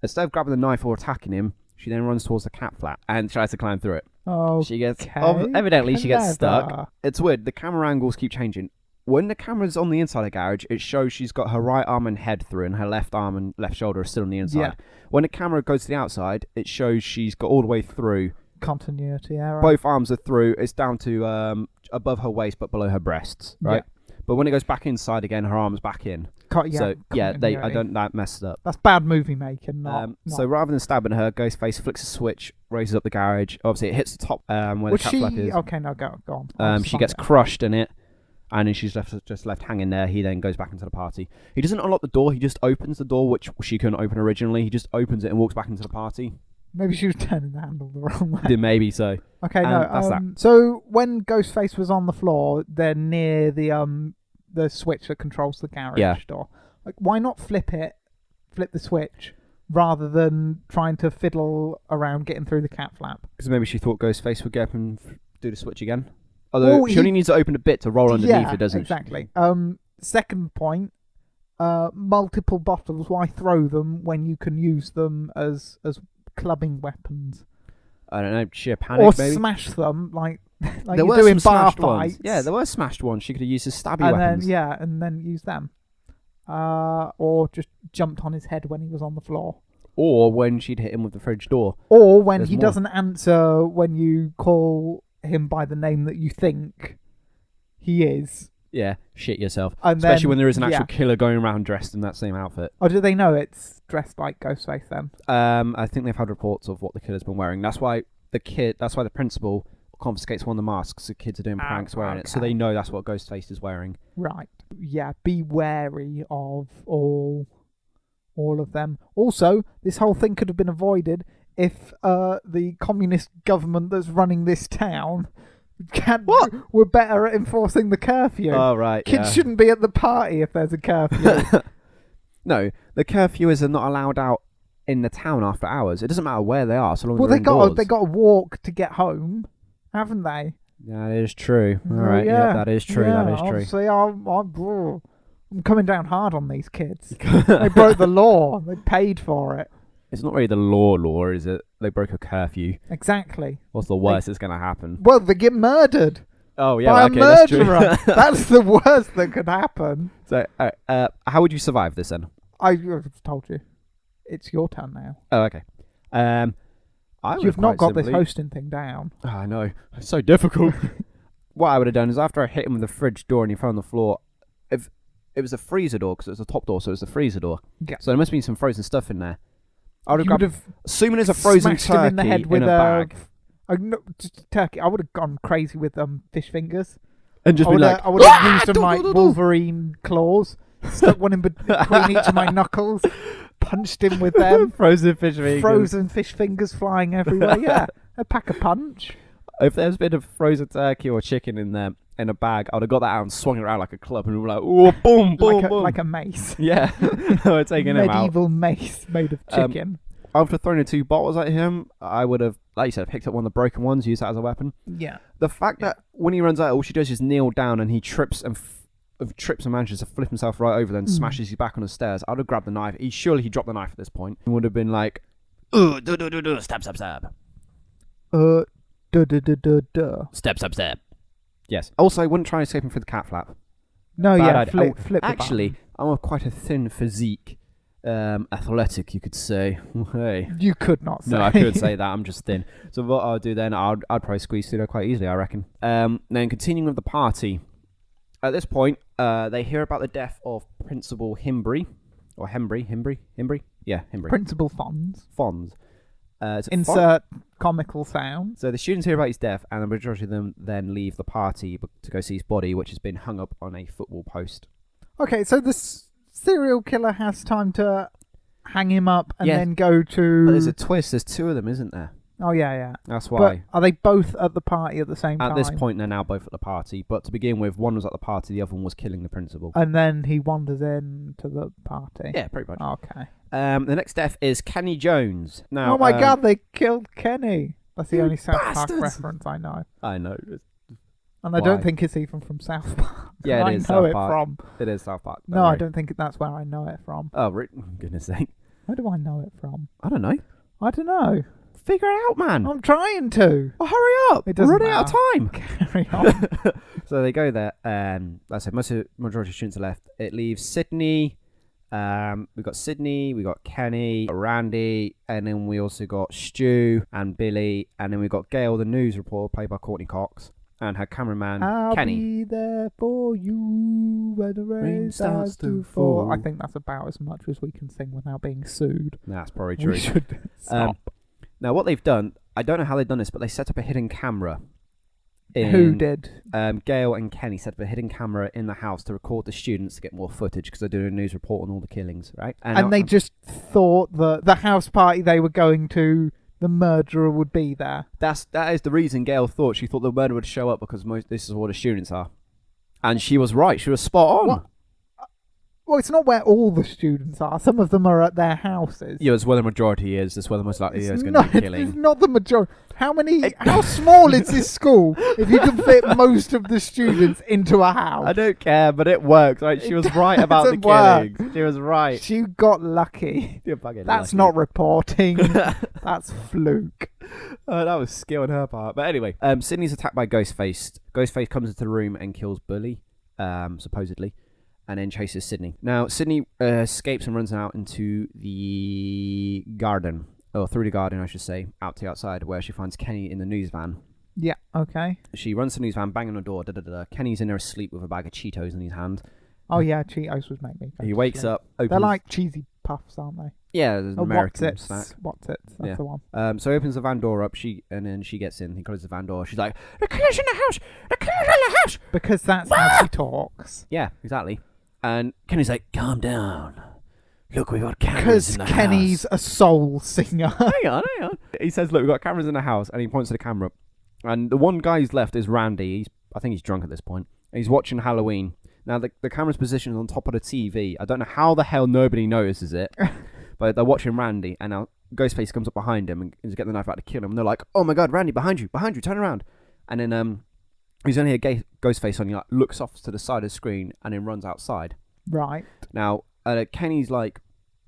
Instead of grabbing the knife or attacking him, she then runs towards the cat flap and tries to climb through it. Oh. She gets evidently she gets clever. stuck. It's weird. The camera angles keep changing. When the camera's on the inside of the garage, it shows she's got her right arm and head through, and her left arm and left shoulder are still on the inside. Yeah. When the camera goes to the outside, it shows she's got all the way through. Continuity error. Both arms are through. It's down to above her waist, but below her breasts. Right. Yeah. But when it goes back inside again, her arm's back in. That messed up. That's bad movie making. So rather than stabbing her, Ghostface flicks a switch, raises up the garage. Obviously, it hits the top where the cat flap is. Okay, no, go on. She gets crushed in it, and then she's just left hanging there. He then goes back into the party. He doesn't unlock the door. He just opens the door, which she couldn't open originally. He just opens it and walks back into the party. Maybe she was turning the handle the wrong way. Maybe so. Okay, no. That's that. So when Ghostface was on the floor, they're near the switch that controls the garage door. Like, why not flip the switch, rather than trying to fiddle around getting through the cat flap? Because maybe she thought Ghostface would get up and do the switch again. Although she only needs to open a bit to roll underneath it, doesn't exactly. Second point, multiple bottles. Why throw them when you can use them as clubbing weapons? I don't know, sheer panic or maybe? smash them like there you were do in some bar smashed ones. fights. Yeah, there were smashed ones. She could have used as stabby and weapons. and then use them. Or just jumped on his head when he was on the floor. Or when she'd hit him with the fridge door. Or when There's he more. doesn't answer when you call him by the name that you think he is. Yeah, shit yourself. And Especially then, when there is an actual yeah. killer going around dressed in that same outfit. Or do they know it's dressed like Ghostface then? I think they've had reports of what the killer's been wearing. That's why the principal confiscates one of the masks the kids are doing pranks wearing it, so they know that's what Ghostface is wearing. Right. Yeah, be wary of all of them. Also, this whole thing could have been avoided if the communist government that's running this town were better at enforcing the curfew. Oh, right, Kids shouldn't be at the party if there's a curfew. No, the curfew is not allowed out in the town after hours. It doesn't matter where they are, so long as Well, they're indoors. they got to walk to get home, haven't they? That is true. All right, yeah, that is true. Yeah, that is true. obviously, I'm coming down hard on these kids. They broke the law. They paid for it. It's not really the law, is it? They broke a curfew. Exactly. What's the worst that's going to happen? Well, they get murdered. Oh, yeah, by okay, a that's true. murderer. That's the worst that could happen. So, how would you survive this then? I told you. It's your turn now. Oh, okay. You've not got this hosting thing down. Oh, I know. It's so difficult. What I would have done is after I hit him with the fridge door and he fell on the floor, if it was a freezer door, because it was a top door, so it was the freezer door. Yeah. So there must be some frozen stuff in there. I would have have assuming there's a frozen smashed turkey him in the head with a bag. Just turkey. I would have gone crazy with fish fingers. And just I be would like, have used them like Wolverine claws, stuck one in between each of my knuckles, punched him with them. Frozen fish fingers. Frozen fish fingers flying everywhere. Yeah, a pack a punch. If there's been a frozen turkey or chicken in there in a bag, I would have got that out and swung it around like a club and we were like, oh, boom, boom, boom. Like a mace. Yeah, we're taking him out. Medieval mace made of chicken. After throwing the 2 bottles at him, I would have, like you said, picked up one of the broken ones, used that as a weapon. Yeah. The fact that when he runs out, all she does is kneel down and he trips and manages to flip himself right over, then smashes you back on the stairs. I would have grabbed the knife. Surely he dropped the knife at this point. He would have been like, stab. Stab. Yes. Also, I wouldn't try and escape him through the cat flap. No, Bad yeah, idea. flip the Actually, button. I'm of quite a thin physique. Athletic, you could say. Hey. You could not say. No, I could say that. I'm just thin. So what I'll do then, I'd probably squeeze through there quite easily, I reckon. Then continuing with the party. At this point, they hear about the death of Principal Himbry. Or Hembry? Yeah, Himbry. Principal Fonz. Fonz. Insert comical sound. So the students hear about his death, and the majority of them then leave the party to go see his body, which has been hung up on a football post. Okay, so this serial killer has time to hang him up and Yeah. then go to... But there's a twist. There's 2 of them, isn't there? Oh, yeah. That's But why. are they both at the party at the same time? At this point, they're now both at the party. But to begin with, one was at the party, the other one was killing the principal. And then he wanders in to the party. Yeah, pretty much. Okay. The next death is Kenny Jones. Now, oh my god, they killed Kenny. That's the You only South Park bastards. reference I know. I know. And I don't Why? think it's even from South Park. Yeah, I it is know South it Park. from. It is South Park. No, I don't think that's where I know it from. Oh, goodness sake. Where do I know it from? I don't know. I don't know. Figure it out, man. I'm trying to. Well, hurry up. It doesn't We're running out of time. Carry on. So they go there, and like I said, majority of students are left. It leaves Sydney. We got Sydney, we got Kenny, Randy, and then we also got Stu and Billy, and then we got Gail, the news reporter, played by Courtney Cox, and her cameraman, I'll Kenny. be there for you when the rain starts to fall. I think that's about as much as we can sing without being sued. That's probably true. We should stop. Now, what they've done, I don't know how they've done this, but they set up a hidden camera. Who did? Gail and Kenny set up a hidden camera in the house to record the students to get more footage because they're doing a news report on all the killings, right? And they just thought that the house party they were going to, the murderer would be there. That is the reason Gail thought. She thought the murderer would show up because this is where the students are. And she was right. She was spot on. What? Well, it's not where all the students are. Some of them are at their houses. Yeah, it's where the majority is. That's where the most likely is going No, to be killing. it's not the majority. How small is this school if you can fit most of the students into a house? I don't care, but it works. Right? She was right about the doesn't work. killings. She was right. She got lucky. You're bugging That's lucky. not reporting. That's fluke. That was skill on her part. But anyway, Sydney's attacked by Ghostface. Ghostface comes into the room and kills Bully, supposedly, and then chases Sydney. Now, Sydney escapes and runs out into the garden. Or through the garden, I should say, out to the outside, where she finds Kenny in the news van. Yeah, okay. She runs to the news van, banging on the door. Kenny's in there asleep with a bag of Cheetos in his hand. Oh yeah, Cheetos would make me go He to wakes sleep. up. Opens They're like cheesy puffs, aren't they? yeah, there's an American snack. What's it? That's Yeah. the one. So he opens the van door up. And then she gets in. He closes the van door. She's like, "The killer's in the house! The killer's in the house!" Because that's how she talks. Yeah, exactly. And Kenny's like, "Calm down. Look, we got cameras Because in the Kenny's house." a soul singer. Hang on. He says, "Look, we got cameras in the house," and he points to the camera. And the one guy who's left is Randy. I think he's drunk at this point. And he's watching Halloween. Now the camera's positioned on top of the TV. I don't know how the hell nobody notices it, but they're watching Randy. And now Ghostface comes up behind him and is getting the knife out to kill him. And they're like, "Oh my God, Randy, behind you, turn around!" And then he's only a Ghostface on. He like looks off to the side of the screen and then runs outside. Right. Now Kenny's like,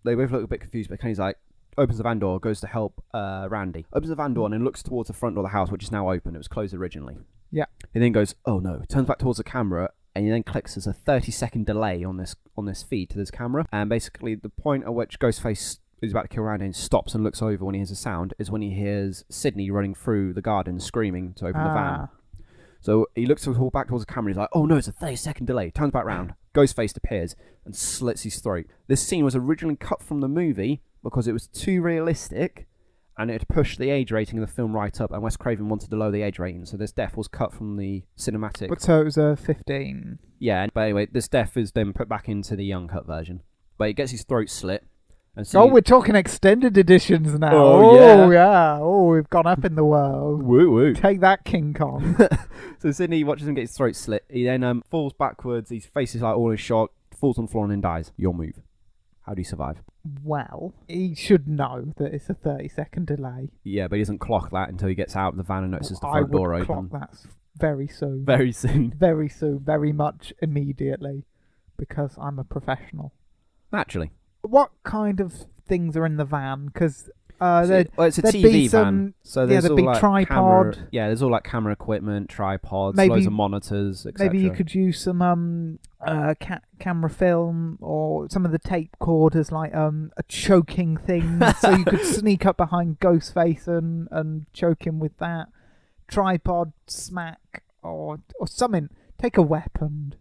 they both look a bit confused, but Kenny's like, opens the van door, goes to help Randy. Opens the van door and then looks towards the front door of the house, which is now open. It was closed originally. Yeah. He then goes, "Oh no!" Turns back towards the camera, and he then clicks. There's a 30-second delay on this feed to this camera, and basically the point at which Ghostface is about to kill Randy and stops and looks over when he hears a sound is when he hears Sydney running through the garden screaming to open the van. So he looks back towards the camera. He's like, "Oh no, it's a 30-second delay." Turns back round. Ghostface appears and slits his throat. This scene was originally cut from the movie because it was too realistic, and it pushed the age rating of the film right up, and Wes Craven wanted to lower the age rating, so this death was cut from the cinematic. But so it was a 15. Yeah, but anyway, this death is then put back into the uncut version. But he gets his throat slit. And Oh, we're talking extended editions now. Oh, yeah. Oh, we've gone up in the world. woo woo. Take that, King Kong. So Sydney watches him get his throat slit. He then falls backwards. His face is like all in shock. Falls on the floor and then dies. Your move. How do you survive? Well, he should know that it's a 30-second delay. Yeah, but he doesn't clock that until he gets out of the van and notices the I front would door clock open. that very soon. Very soon. Very soon. Very much immediately. Because I'm a professional. Naturally. What kind of things are in the van? Because it's a there'd be TV van. So there's there'd all be like tripod. there's all like camera equipment, tripods, Maybe- loads of monitors, etc. Maybe you could use some camera film or some of the tape recorders, like a choking thing, so you could sneak up behind Ghostface and choke him with that. Tripod, smack, or something. Take a weapon.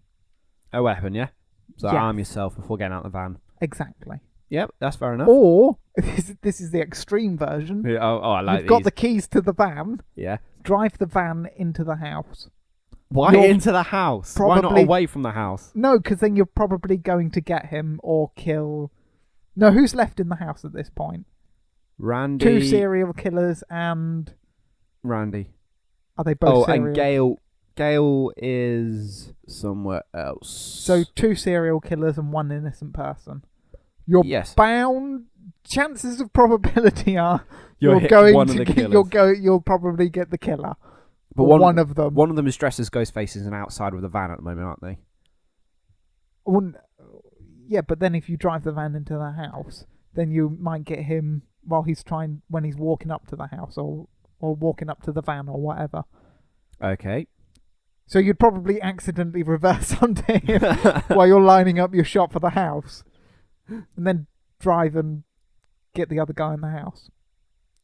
A weapon, yeah? So Yeah. arm yourself before getting out the van. Exactly. Yep, that's fair enough. Or this is the extreme version. Yeah, I like You've got these. the keys to the van. Yeah. Drive the van into the house. Why You're into the house? Why not probably- away from the house? No, because then you're probably going to get him or kill. No, who's left in the house at this point? Randy. 2 serial killers and Randy. are they both serial? And Gail. Gail is somewhere else. So 2 serial killers and 1 innocent person. You're yes, bound. Chances of probability are you're you're going one to of the get, killers. you'll probably get the killer. But Or one of them. One of them is dressed as Ghostface and outside with a van at the moment, aren't they? Yeah, but then if you drive the van into the house, then you might get him when he's walking up to the house or walking up to the van or whatever. Okay. So you'd probably accidentally reverse onto him while you're lining up your shot for the house, and then drive and get the other guy in the house.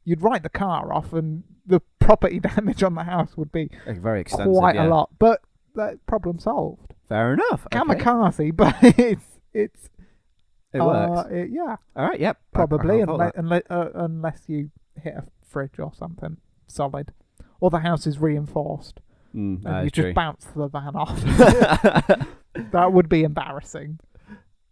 You'd write the car off, and the property damage on the house would be Very extensive. quite yeah. a lot. But that problem solved. Fair enough. Okay. Kamikaze, but it's It works. yeah, All right. Yep. probably I thought that. unless you hit a fridge or something solid, or the house is reinforced. That And you is just true. bounce the van off. That would be embarrassing.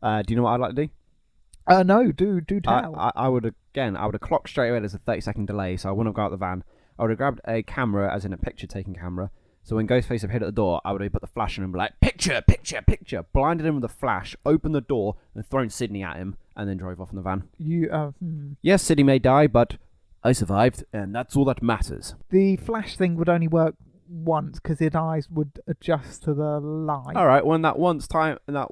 Do you know what I'd like to do? No, do tell. I would have clocked straight away. There's a 30-second delay, so I wouldn't have got out the van. I would have grabbed a camera, as in a picture-taking camera. So when Ghostface had hit at the door, I would have put the flash on him and be like, "Picture, picture, picture!" Blinded him with a flash, opened the door, and thrown Sydney at him, and then drove off in the van. Yes, Sydney may die, but I survived, and that's all that matters. The flash thing would only work once because his eyes would adjust to the light. All right, when that one time there,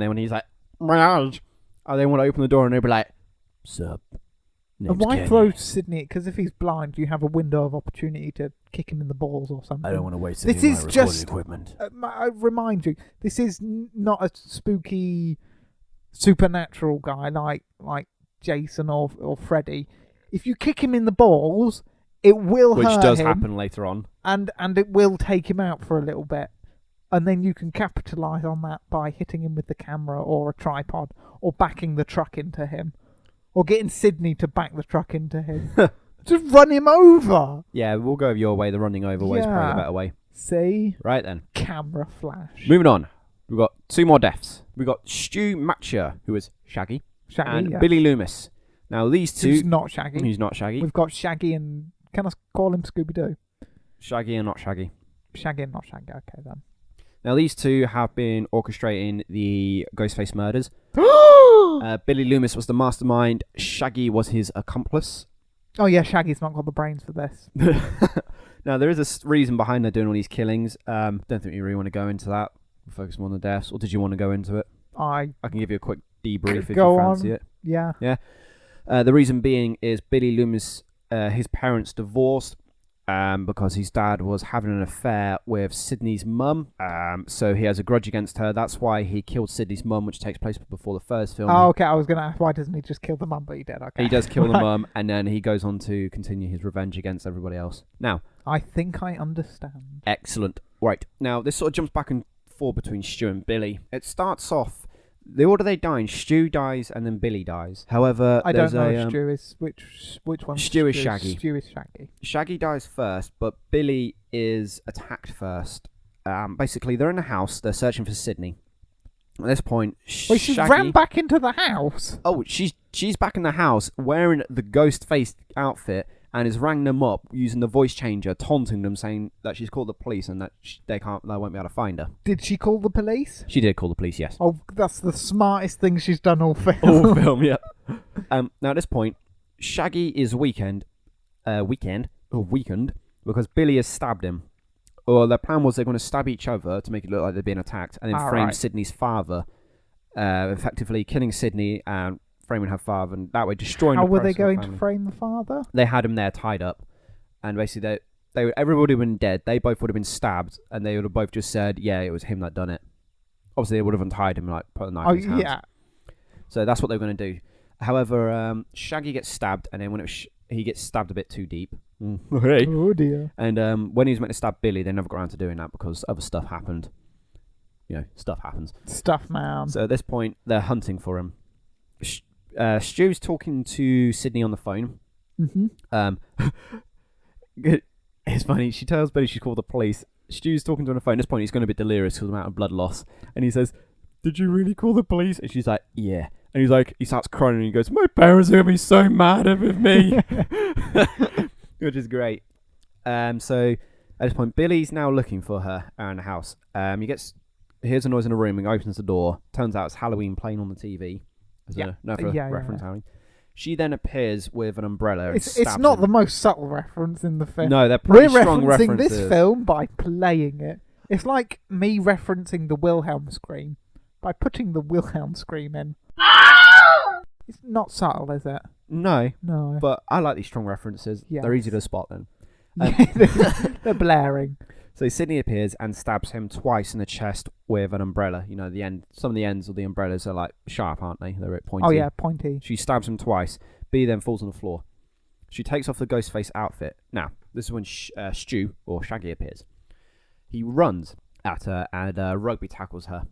when he's like, "My eyes," I then want to open the door, and they'd be like, "Sup?" And why throw Sydney? Because if he's blind, you have a window of opportunity to kick him in the balls or something. I don't want to waste This any is of my just- recording equipment. I remind you, this is not a spooky supernatural guy like Jason or Freddy. If you kick him in the balls, it will which hurt does him, happen later on. and it will take him out for a little bit. And then you can capitalise on that by hitting him with the camera or a tripod, or backing the truck into him, or getting Sydney to back the truck into him. Just run him over. Yeah, we'll go your way. The running over way is probably Yeah. the better way. See? Right then. Camera flash. Moving on. We've got 2 more deaths. We've got Stu Matscher, who is Shaggy, Shaggy, and yes. Billy Loomis. Now, these two... Who's not Shaggy. He's not Shaggy. We've got Shaggy and... Can I call him Scooby-Doo? Shaggy and not Shaggy. Shaggy and not Shaggy. Okay, then. Now, these two have been orchestrating the Ghostface murders. Billy Loomis was the mastermind. Shaggy was his accomplice. Oh, yeah, Shaggy's not got the brains for this. Now, there is a reason behind they're doing all these killings. Don't think you really want to go into that. We'll focus more on the deaths. Or did you want to go into it? I can give you a quick debrief if Go you fancy on. it. Yeah. The reason being is Billy Loomis, his parents divorced because his dad was having an affair with Sydney's mum. So he has a grudge against her. That's why he killed Sydney's mum, which takes place before the first film. Oh, okay. I was going to ask, why doesn't he just kill the mum, but he did. Okay. He does kill the Right. mum, and then he goes on to continue his revenge against everybody else. Now, I think I understand. excellent. Right. Now, this sort of jumps back and forth between Stu and Billy. It starts off, the order they die in, Stu dies and then Billy dies. However, I don't there's know a, if Stu is... Which one? Stu is Shaggy. Stu is Shaggy. Shaggy dies first, but Billy is attacked first. Basically, they're in a house. They're searching for Sydney. At this point, Wait, she Shaggy... ran back into the house? Oh, she's back in the house wearing the ghost-faced outfit and is ringing them up using the voice changer, taunting them, saying that she's called the police and that they won't be able to find her. Did she call the police? She did call the police, yes. Oh, that's the smartest thing she's done all film. All film, yeah. Now at this point, Shaggy is weakened because Billy has stabbed him. Or their plan was they're going to stab each other to make it look like they're being attacked, and then frame right. Sydney's father, effectively killing Sydney and framing her father, and that way destroying. How the were they process of the going to family. frame the father? They had him there tied up, and basically everybody would have been dead. They both would have been stabbed, and they would have both just said, "Yeah, it was him that done it." Obviously, they would have untied him, like put a knife in his hands. Yeah. So that's what they were going to do. However, Shaggy gets stabbed, and then when he gets stabbed a bit too deep. Hey. Oh dear. And when he was meant to stab Billy, they never got around to doing that because other stuff happened. Stuff happens. Stuff, man. So at this point, they're hunting for him. Stu's talking to Sydney on the phone. Mm-hmm. It's funny. She tells Billy she called the police. Stu's talking to her on the phone. At this point, he's going a bit delirious because of the amount of blood loss. And he says, "Did you really call the police?" And she's like, "Yeah." And he's like, he starts crying and he goes, "My parents are going to be so mad with me." Which is great. So at this point, Billy's now looking for her around the house. He hears a noise in the room and opens the door. Turns out it's Halloween playing on the TV. Reference Halloween. She then appears with an umbrella. It's stabs not him. the most subtle reference in the film. No, they're pretty We're strong referencing references. this film by playing it. It's like me referencing the Wilhelm scream by putting the Wilhelm scream in. It's not subtle, is it? No, No. but I like these strong references. Yes. They're easy to spot then. They're blaring. So Sydney appears and stabs him twice in the chest with an umbrella. You know, some of the ends of the umbrellas are like sharp, aren't they? They're a bit pointy. Oh yeah, pointy. She stabs him twice. B then falls on the floor. She takes off the Ghostface outfit. Now, this is when Stu, or Shaggy, appears. He runs at her and rugby tackles her.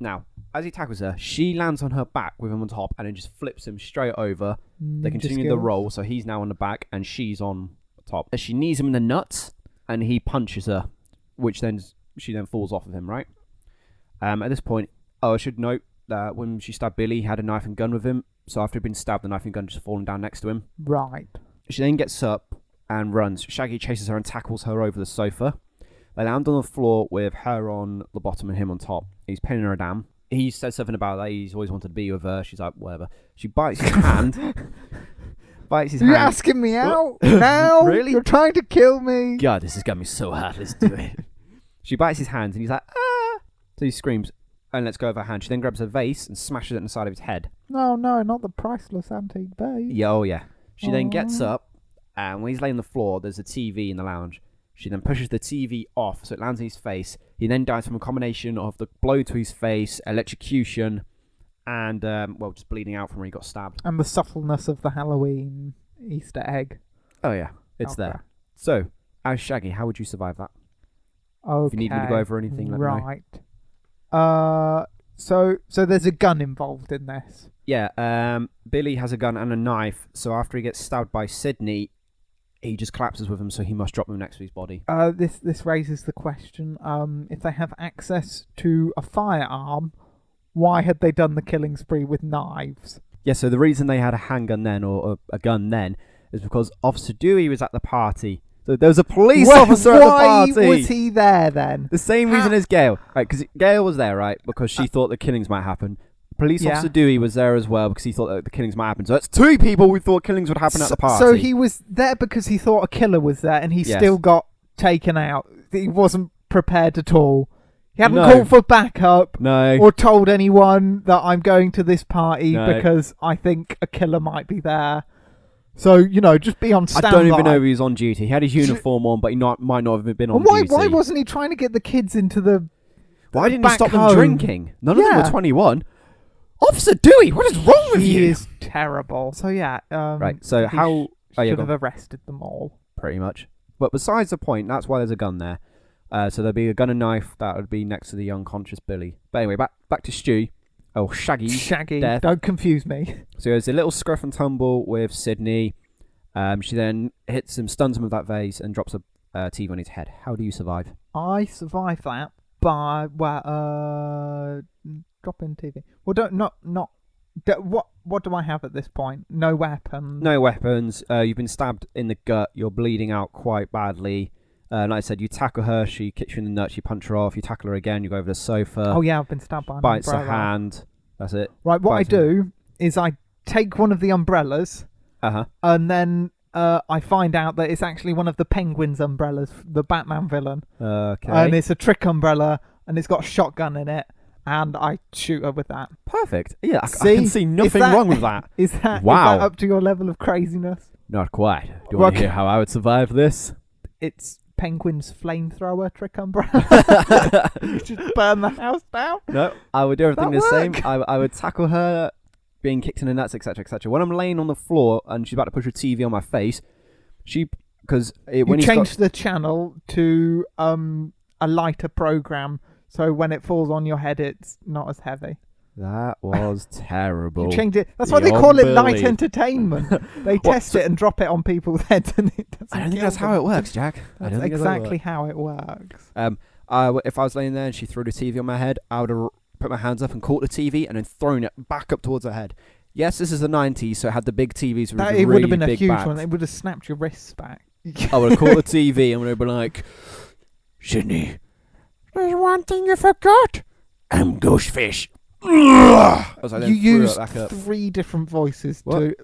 Now, as he tackles her, she lands on her back with him on top and then just flips him straight over. They continue the roll, so he's now on the back and she's on top. She knees him in the nuts and he punches her, which then she then falls off of him, right? At this point, I should note that when she stabbed Billy, he had a knife and gun with him. So after he'd been stabbed, the knife and gun just falling down next to him. Right. She then gets up and runs. Shaggy chases her and tackles her over the sofa. They land on the floor with her on the bottom and him on top. He's pinning her down. He says something about that. He's always wanted to be with her. She's like, whatever. She bites his hand. You're asking me out now? Really? You're trying to kill me? God, this has got me so hot. Let's do it. She bites his hand and he's like, ah! So he screams and lets go of her hand. She then grabs a vase and smashes it in the side of his head. No, not the priceless antique vase. Yeah, oh yeah. She then gets Aww. up and when he's laying on the floor, there's a TV in the lounge. She then pushes the TV off so it lands in his face. He then dies from a combination of the blow to his face, electrocution, and, just bleeding out from where he got stabbed. And the subtleness of the Halloween Easter egg. Oh, yeah. It's Okay. there. So, as Shaggy, how would you survive that? Okay. If you need me to go over anything, let me know. Right. So there's a gun involved in this. Yeah, Billy has a gun and a knife, so after he gets stabbed by Sydney, he just collapses with him, so he must drop them next to his body. This raises the question, if they have access to a firearm, why had they done the killing spree with knives? Yeah, so the reason they had a handgun then, or a gun then, is because Officer Dewey was at the party. So there was a police officer at the party. Why was he there then? The same reason as Gail. Right, because Gail was there, right, because she thought the killings might happen. Police Officer Dewey was there as well because he thought that the killings might happen. So that's two people who thought killings would happen at the party. So he was there because he thought a killer was there, and he still got taken out. He wasn't prepared at all. He hadn't called for backup or told anyone that I'm going to this party because I think a killer might be there. So, just be on standby. I don't even know if he was on duty. He had his uniform on, but he might not have been on duty. Why wasn't he trying to get the kids into the Why didn't he stop them drinking? None of them were 21. Officer Dewey, what is wrong with you? He is terrible. So, yeah. Right, so how... should have arrested them all. Pretty much. But besides the point, that's why there's a gun there. So there'd be a gun and knife that would be next to the unconscious Billy. But anyway, back to Stu. Oh, Shaggy. Death. Don't confuse me. So there's a little scruff and tumble with Sydney. She then hits him, stuns him with that vase, and drops a TV on his head. How do you survive? I survived that by dropping TV. Well, what do I have at this point? No weapons. No weapons. You've been stabbed in the gut. You're bleeding out quite badly. Like I said, you tackle her. She kicks you in the nuts. You punch her off. You tackle her again. You go over the sofa. Oh yeah, I've been stabbed by an bites umbrella. her hand. That's it. Right. What I do is I take one of the umbrellas. And then I find out that it's actually one of the Penguin's umbrellas, the Batman villain. Okay. And it's a trick umbrella, and it's got a shotgun in it, and I shoot her with that. Perfect. Yeah, I can see nothing wrong with that. Is that up to your level of craziness? Not quite. Do you want to hear how I would survive this? It's Penguin's flamethrower trick umbrella. You just burn the house down? No, I would do everything the same. I would tackle her, being kicked in the nuts, etc., etc. When I'm laying on the floor and she's about to push her TV on my face, you change the channel to a lighter program, so when it falls on your head, it's not as heavy. That was terrible. You change it. That's why they call it light entertainment. They test it and drop it on people's heads, and it doesn't. I don't think that's how it works, Jack. That's exactly how it works. If I was laying there and she threw the TV on my head, I would have put my hands up and caught the TV and then thrown it back up towards her head. Yes, this is the 90s, so it had the big TVs with it would have been a huge backs. one. It would have snapped your wrists back. I would have caught the TV and would have been like, Sydney, there's one thing you forgot. I'm Ghostfish. You used 3 different voices to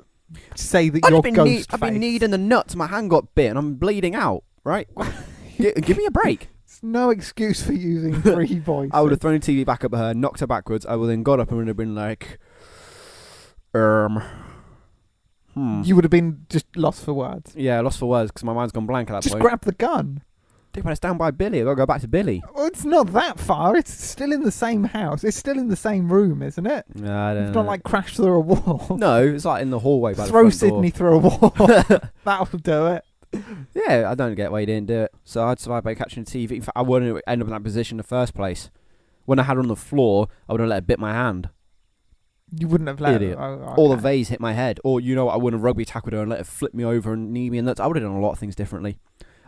say that you're Ghostface. I've been kneed in the nuts. My hand got bit and I'm bleeding out. Right? Give me a break. It's no excuse for using 3 voices. I would have thrown the TV back up at her, knocked her backwards. I would then got up and would have been like, You would have been just lost for words. Yeah, lost for words because my mind's gone blank at that point. Just grab the gun. Dude, but it's down by Billy. I've got to go back to Billy. Well, it's not that far. It's still in the same house. It's still in the same room, isn't it? No, I don't know. It's not like crash through a wall. No, it's like in the hallway by Throw the front door. Sydney through a wall. That'll do it. Yeah, I don't get why he didn't do it. So I'd survive by catching the TV. In fact, I wouldn't end up in that position in the first place. When I had her on the floor, I would have let her bit my hand. You wouldn't have let Idiot. her. Oh, okay. Or the vase hit my head. Or, I wouldn't have rugby tackled her and let her flip me over and knee me. And I would have done a lot of things differently.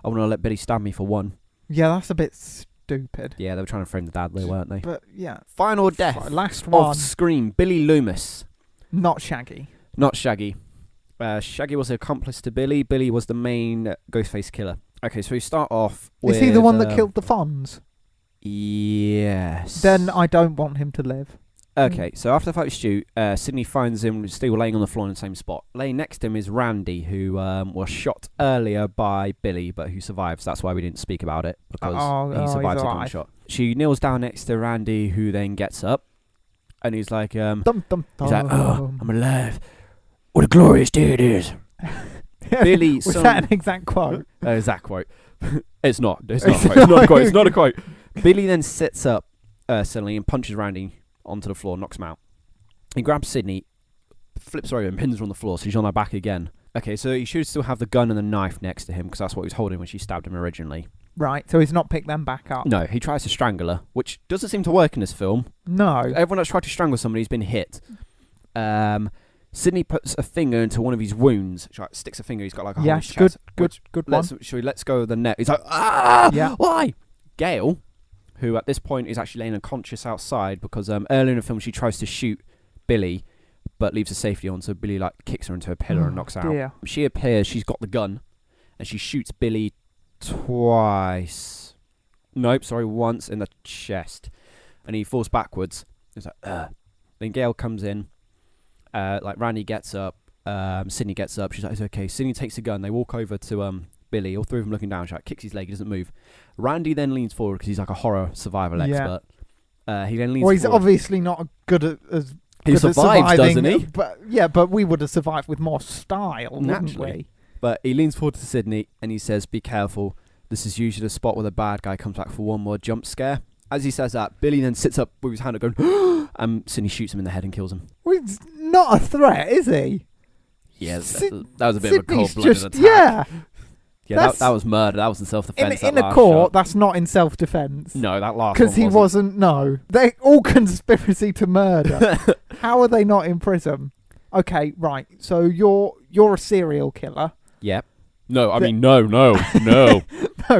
I wouldn't have let Billy stab me for one. Yeah, that's a bit stupid. Yeah, they were trying to frame the dad, weren't they? But, yeah. Final death. Last one. Of Scream. Billy Loomis. Not Shaggy. Not Shaggy. Shaggy was an accomplice to Billy. Billy was the main Ghostface killer. Okay, so we start off with... Is he the one that killed the Fonz? Yes. Then I don't want him to live. Okay, so after the fight with Stu, Sydney finds him still laying on the floor in the same spot. Laying next to him is Randy, who was shot earlier by Billy, but who survives. That's why we didn't speak about it, because he survives a gunshot. She kneels down next to Randy, who then gets up, and he's like, he's like, oh, I'm alive. What a glorious day it is. Billy, was that an exact quote? Exact quote. It's not. It's not a quote. It's not a quote. It's not a quote. Billy then sits up suddenly and punches Randy onto the floor, knocks him out. He grabs Sydney, flips her over and pins her on the floor, so she's on her back again. Okay, so he should still have the gun and the knife next to him because that's what he was holding when she stabbed him originally. Right, so he's not picked them back up. No, he tries to strangle her, which doesn't seem to work in this film. No. Everyone that's tried to strangle somebody has been hit. Sidney puts a finger into one of his wounds. She sticks a finger. He's got like a hole in his chest. Good one. Let's go with the neck. He's like, ah, Yeah. why? Gail, who at this point is actually laying unconscious outside because earlier in the film she tries to shoot Billy, but leaves the safety on, so Billy like kicks her into a pillar and knocks her out. She appears. She's got the gun, and she shoots Billy twice. Nope, sorry, once in the chest, and he falls backwards. He's like, ugh. Then Gail comes in. Like Randy gets up, Sidney gets up. She's like, "It's okay." Sidney takes a gun. They walk over to Billy. All three of them looking down. She like, kicks his leg. He doesn't move. Randy then leans forward because he's like a horror survival expert. He then leans. Well, he's forward. obviously not good at as. He good at survives, surviving, doesn't he? But we would have survived with more style, wouldn't Naturally. we? But he leans forward to Sidney and he says, "Be careful. This is usually the spot where the bad guy comes back for one more jump scare." As he says that, Billy then sits up with his hand up going, and Sidney shoots him in the head and kills him. Well, he's not a threat, is he? Yeah, that was a bit of a Sidney's cold-blooded attack. Yeah, that was murder. That was in self-defense. in a court, that's not in self-defense. No, that last one because he wasn't. No, they all conspiracy to murder. How are they not in prison? Okay, right. So you're a serial killer. Yep. No, I mean no. No,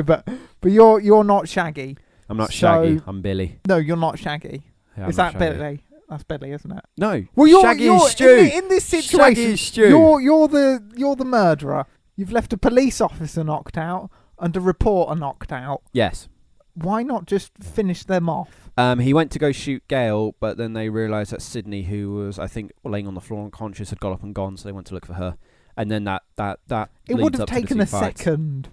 but you're not Shaggy. I'm not Shaggy. I'm Billy. No, you're not Shaggy. Yeah, Is that Billy? That's Billy, isn't it? No. Well, Shaggy you're is Stu. in this Shaggy situation. is Stu. You're the murderer. You've left a police officer knocked out and a reporter knocked out. Yes. Why not just finish them off? He went to go shoot Gail, but then they realised that Sidney, who was I think laying on the floor unconscious, had got up and gone, so they went to look for her. And then that it leads would have up to the taken two a fights. second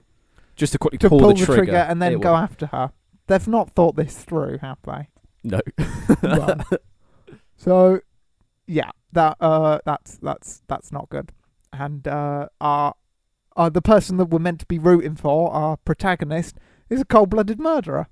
Just to quickly to pull the trigger and then go after her. They've not thought this through, have they? No. Right. So, yeah, that's not good. And the person that we're meant to be rooting for, our protagonist, is a cold-blooded murderer.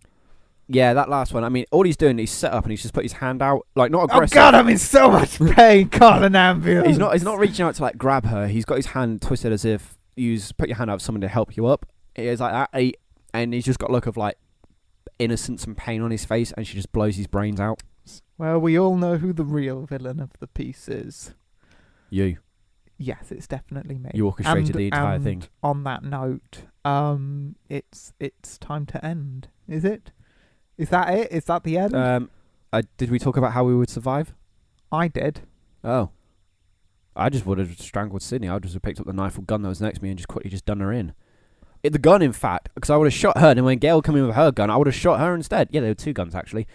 Yeah, that last one. I mean, all he's doing is set up and he's just put his hand out, like not aggressive. Oh God, I'm in so much pain. Call an ambulance. He's not reaching out to like grab her. He's got his hand twisted as if you put your hand out for someone to help you up. It is like that, and he's just got a look of like innocence and pain on his face, and she just blows his brains out. Well, we all know who the real villain of the piece is. You. Yes, it's definitely me. You orchestrated the entire thing. On that note, it's time to end. Is it? Is that it? Is that the end? Did we talk about how we would survive? I did. Oh. I just would have strangled Sidney. I would just have picked up the knife or gun that was next to me and just quickly just done her in. The gun, in fact, because I would have shot her, and then when Gail came in with her gun, I would have shot her instead. Yeah, there were two guns, actually.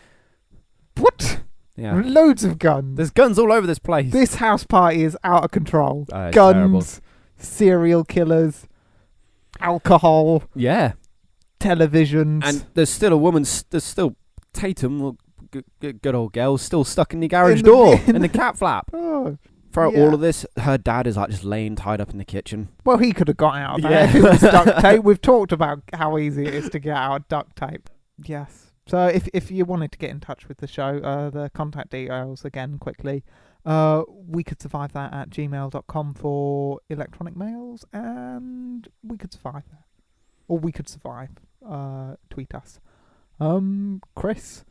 What? Yeah. Loads of guns. There's guns all over this place. This house party is out of control. It's Guns, terrible. serial killers, alcohol, Yeah. televisions. And there's still a woman, there's still Tatum, good old girl, still stuck in the garage door, in the cat flap. Oh, For yeah. all of this, her dad is like just laying tied up in the kitchen. well, he could have got out of that Yeah. if it was duct tape. We've talked about how easy it is to get out of duct tape. Yes. So if you wanted to get in touch with the show, the contact details again quickly. We could survive that at gmail.com for electronic mails, and we could survive that. Or we could survive. Tweet us. Chris,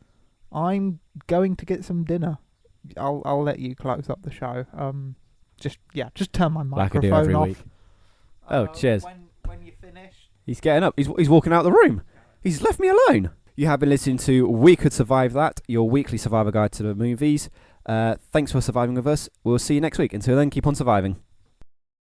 I'm going to get some dinner. I'll let you close up the show. Just turn my Like I do microphone every off. week. Oh, cheers. When you finish. He's getting up. He's walking out of the room. He's left me alone. You have been listening to We Could Survive That, your weekly survivor guide to the movies. Thanks for surviving with us. We'll see you next week. Until then, keep on surviving.